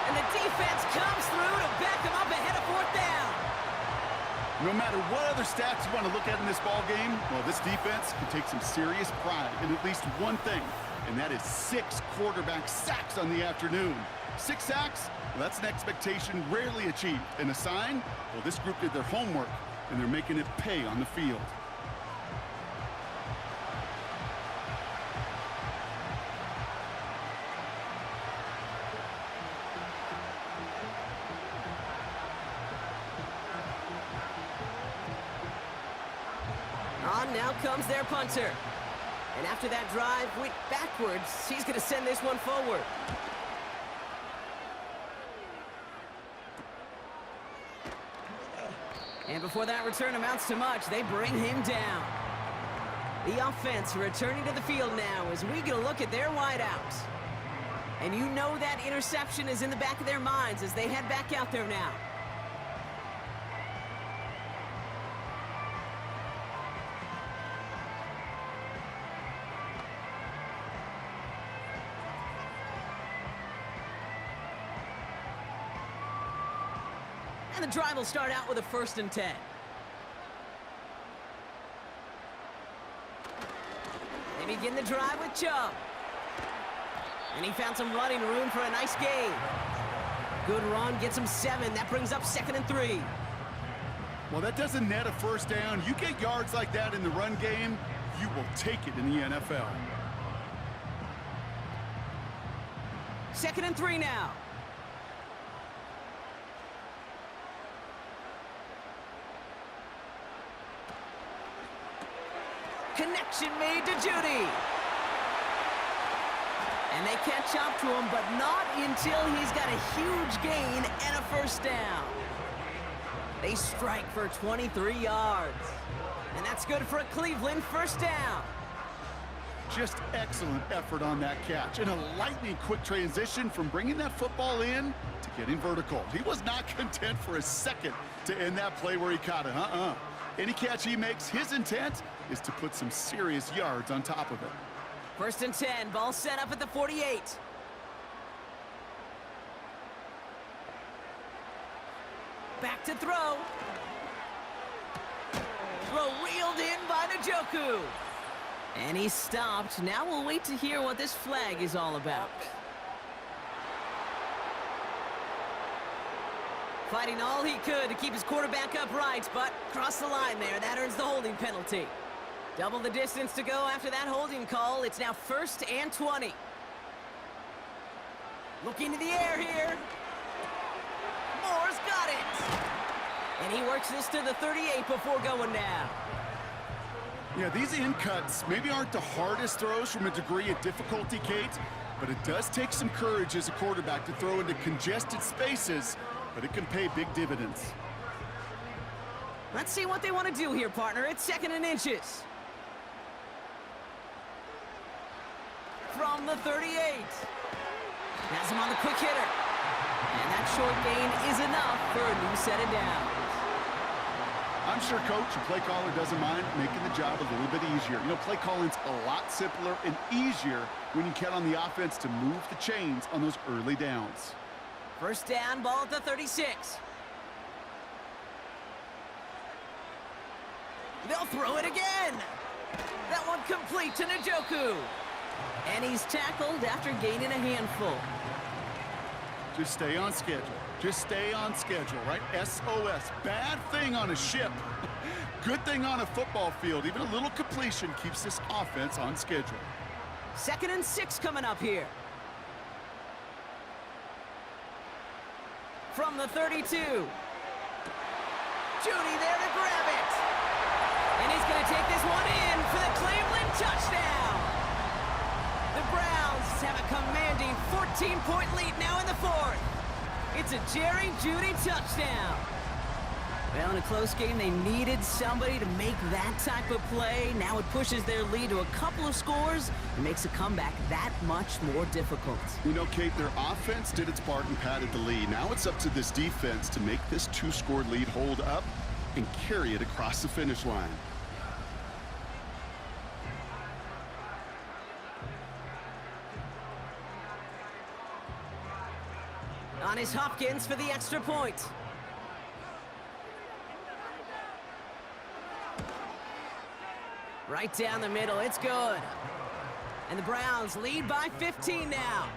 And the defense comes through to back them up ahead of 4th down. No matter what other stats you want to look at in this ball game, well, this defense can take some serious pride in at least one thing, and that is 6 quarterback sacks on the afternoon. 6 sacks, well, that's an expectation rarely achieved. And a sign, well, this group did their homework, and they're making it pay on the field. On now comes their punter. And after that drive went backwards, he's going to send this one forward. And before that return amounts to much, they bring him down. The offense returning to the field now as we get a look at their wideouts. And you know that interception is in the back of their minds as they head back out there now. And the drive will start out with a 1st and 10. They begin the drive with Chubb. And he found some running room for a nice gain. Good run, gets him 7. That brings up 2nd and 3. Well, that doesn't net a 1st down. You get yards like that in the run game, you will take it in the NFL. 2nd and 3 now. Connection made to Judy. And they catch up to him, but not until he's got a huge gain and a 1st down. They strike for 23 yards. And that's good for a Cleveland 1st down. Just excellent effort on that catch. And a lightning quick transition from bringing that football in to getting vertical. He was not content for a second to end that play where he caught it. Any catch he makes, his intent is to put some serious yards on top of it. 1st and 10, ball set up at the 48. Back to throw. Throw reeled in by Njoku. And he stopped. Now we'll wait to hear what this flag is all about. Fighting all he could to keep his quarterback upright, but crossed the line there. That earns the holding penalty. Double the distance to go after that holding call. It's now 1st and 20. Looking to the air here. Moore's got it. And he works this to the 38 before going down. Yeah, these in cuts maybe aren't the hardest throws from a degree of difficulty, Kate, but it does take some courage as a quarterback to throw into congested spaces, but it can pay big dividends. Let's see what they want to do here, partner. It's 2nd and inches. From the 38. Has him on the quick hitter. And that short gain is enough for a new set of downs. I'm sure coach and play caller doesn't mind making the job a little bit easier. You know, play calling's a lot simpler and easier when you count on the offense to move the chains on those early downs. 1st down, ball at the 36. They'll throw it again. That one complete to Njoku. And he's tackled after gaining a handful. Just stay on schedule. Just stay on schedule, right? SOS. Bad thing on a ship. Good thing on a football field. Even a little completion keeps this offense on schedule. 2nd and 6 coming up here. From the 32. Judy there to grab it. And he's going to take this one in for the Cleveland touchdown. The Browns have a commanding 14-point lead now in the fourth. It's a Jerry Judy touchdown. Well, in a close game, they needed somebody to make that type of play. Now it pushes their lead to a couple of scores and makes a comeback that much more difficult. You know, Kate, their offense did its part and padded the lead. Now it's up to this defense to make this two-score lead hold up and carry it across the finish line. On is Hopkins for the extra point. Right down the middle, it's good. And the Browns lead by 15 now.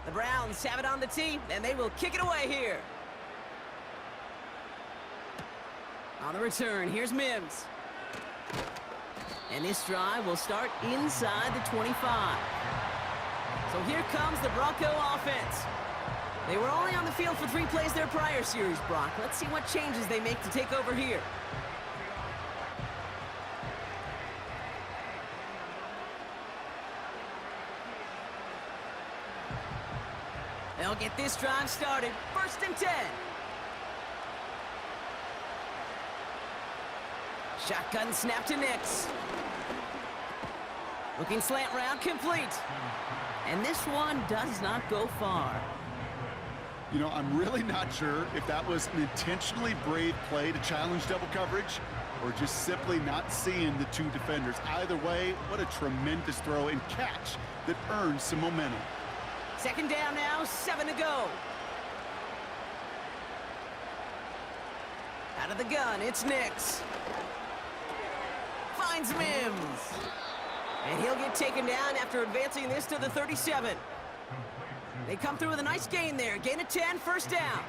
The Browns have it on the tee, and they will kick it away here. On the return, here's Mims. And this drive will start inside the 25. So here comes the Bronco offense. They were only on the field for 3 plays their prior series, Brock. Let's see what changes they make to take over here. They'll get this drive started. 1st and 10. Shotgun snap to Nix. Looking slant route complete. And this one does not go far. You know, I'm really not sure if that was an intentionally brave play to challenge double coverage or just simply not seeing the 2 defenders. Either way, what a tremendous throw and catch that earns some momentum. 2nd down now, 7 to go. Out of the gun, it's Nix. Finds Mims. And he'll get taken down after advancing this to the 37. They come through with a nice gain there. Gain of 10, 1st down.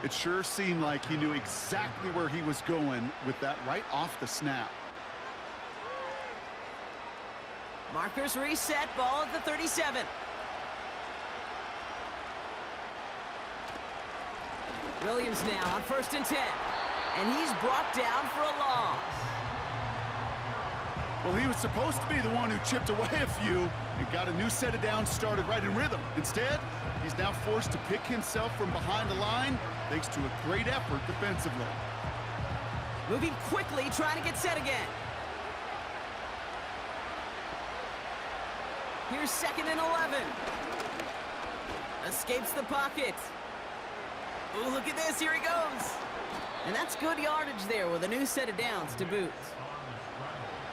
It sure seemed like he knew exactly where he was going with that right off the snap. Markers reset, ball at the 37. Williams now on 1st and 10. And he's brought down for a loss. Well, he was supposed to be the one who chipped away a few and got a new set of downs started right in rhythm. Instead, he's now forced to pick himself from behind the line thanks to a great effort defensively. Moving quickly, trying to get set again. Here's 2nd and 11. Escapes the pocket. Ooh, look at this, here he goes. And that's good yardage there with a new set of downs to boot.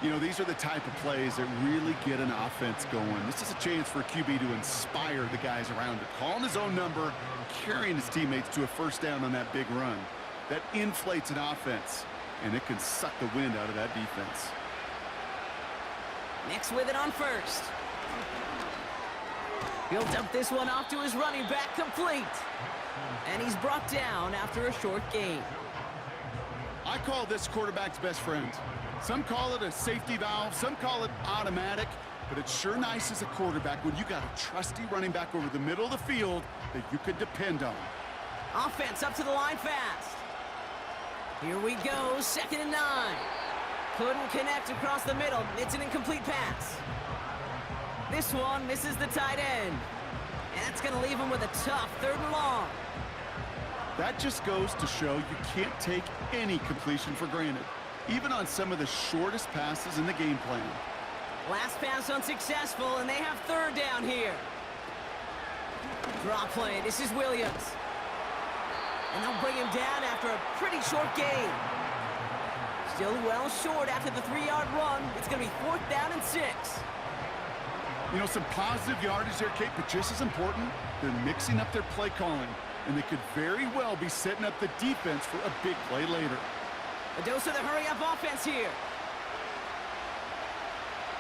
You know, these are the type of plays that really get an offense going. This is a chance for a QB to inspire the guys around it. Calling his own number, carrying his teammates to a 1st down on that big run. That inflates an offense, and it can suck the wind out of that defense. Nix with it on 1st. He'll dump this one off to his running back, complete. And he's brought down after a short gain. I call this quarterback's best friend. Some call it a safety valve, some call it automatic, but it's sure nice as a quarterback when you got a trusty running back over the middle of the field that you could depend on. Offense up to the line fast. Here we go, 2nd and 9. Couldn't connect across the middle. It's an incomplete pass. This one misses the tight end. And that's going to leave him with a tough 3rd and long. That just goes to show you can't take any completion for granted, even on some of the shortest passes in the game plan. Last pass unsuccessful, and they have 3rd down here. Draw play, this is Williams. And they'll bring him down after a pretty short gain. Still well short after the 3-yard run. It's going to be 4th down and 6. You know, some positive yardage there, Kate, but just as important, they're mixing up their play calling, and they could very well be setting up the defense for a big play later. A dose of the hurry-up offense here.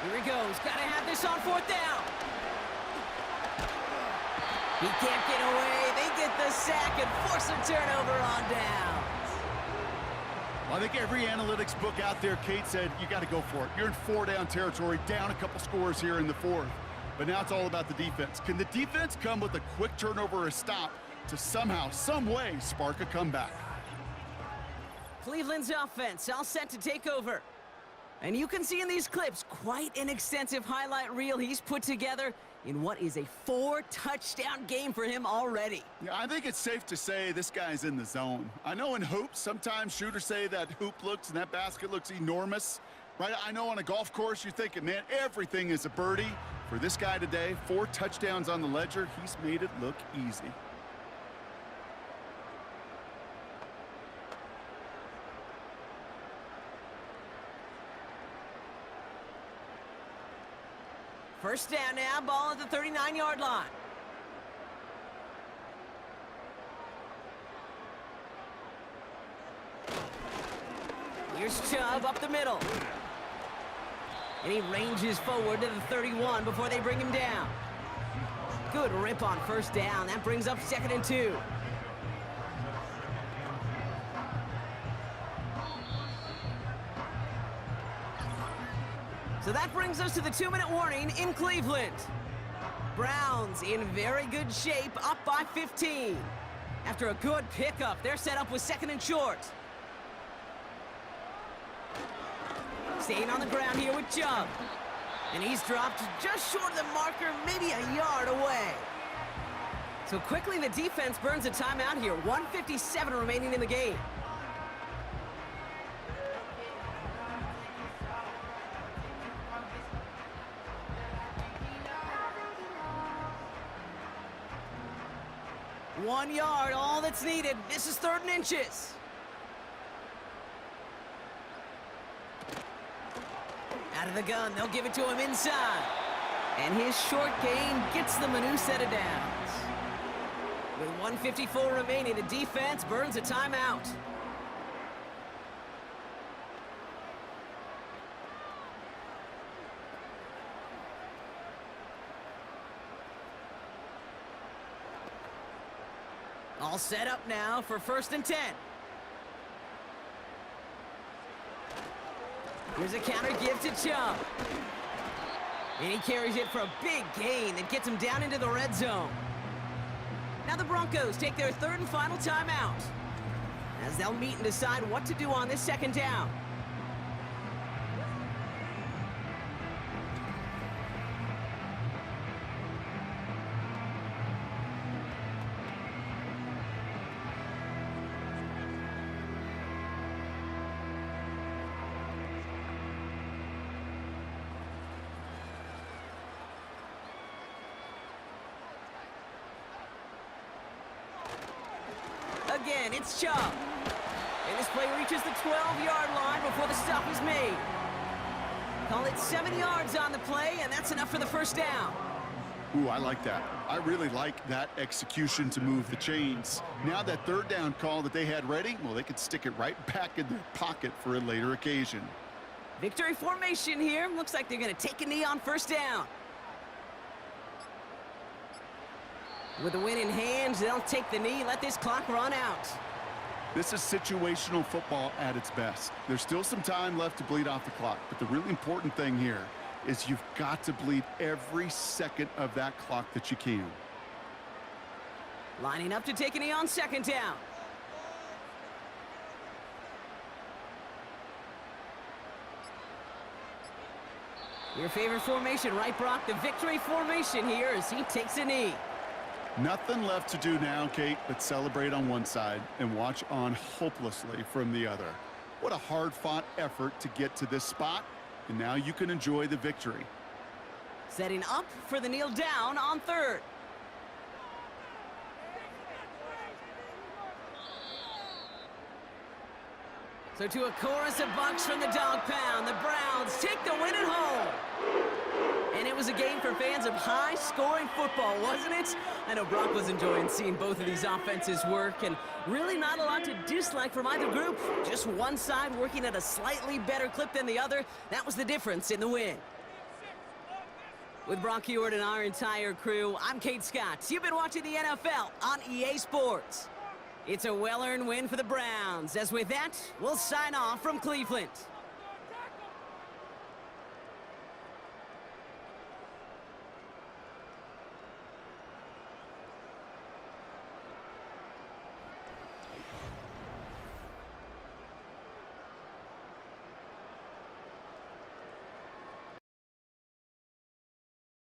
Here he goes. Got to have this on 4th down. He can't get away. They get the sack and force a turnover on down. Well, I think every analytics book out there, Kate, said you got to go for it. You're in 4-down territory, down a couple scores here in the 4th. But now it's all about the defense. Can the defense come with a quick turnover or a stop to somehow, some way, spark a comeback? Cleveland's offense all set to take over. And you can see in these clips quite an extensive highlight reel he's put together in what is a 4-touchdown game for him already. Yeah, I think it's safe to say this guy's in the zone. I know in hoops, sometimes shooters say that hoop looks and that basket looks enormous. Right? I know on a golf course you're thinking, man, everything is a birdie. For this guy today, 4 touchdowns on the ledger, he's made it look easy. First down now, ball at the 39-yard line. Here's Chubb up the middle. And he ranges forward to the 31 before they bring him down. Good rip on first down. That brings up 2nd and 2. So that brings us to the 2-minute warning in Cleveland. Browns in very good shape, up by 15. After a good pickup, they're set up with 2nd and short. Staying on the ground here with Chubb. And he's dropped just short of the marker, maybe a yard away. So quickly the defense burns a timeout here. 1:57 remaining in the game. One yard, all that's needed. This is 3rd and inches. Out of the gun, they'll give it to him inside. And his short gain gets them a new set of downs. With 1:54 remaining, the defense burns a timeout. All set up now for 1st and 10. Here's a counter give to Chubb. And he carries it for a big gain that gets him down into the red zone. Now the Broncos take their 3rd and final timeout, as they'll meet and decide what to do on this 2nd down. Again, it's Chubb. And this play reaches the 12-yard line before the stop is made. Call it 7 yards on the play, and that's enough for the 1st down. Ooh, I like that. I really like that execution to move the chains. Now that 3rd down call that they had ready, well, they could stick it right back in their pocket for a later occasion. Victory formation here. Looks like they're going to take a knee on 1st down. With the win in hand, they'll take the knee, let this clock run out. This is situational football at its best. There's still some time left to bleed off the clock, but the really important thing here is you've got to bleed every second of that clock that you can. Lining up to take a knee on 2nd down. Your favorite formation, right, Brock? The victory formation here as he takes a knee. Nothing left to do now, Kate, but celebrate on one side and watch on hopelessly from the other. What a hard-fought effort to get to this spot, and now you can enjoy the victory. Setting up for the kneel down on 3rd. So to a chorus of bucks from the dog pound, the Browns take the win at home. And it was a game for fans of high-scoring football, wasn't it? I know Brock was enjoying seeing both of these offenses work, and really not a lot to dislike from either group. Just one side working at a slightly better clip than the other. That was the difference in the win. With Brock Ewart and our entire crew, I'm Kate Scott. You've been watching the NFL on EA Sports. It's a well-earned win for the Browns, as with that, we'll sign off from Cleveland.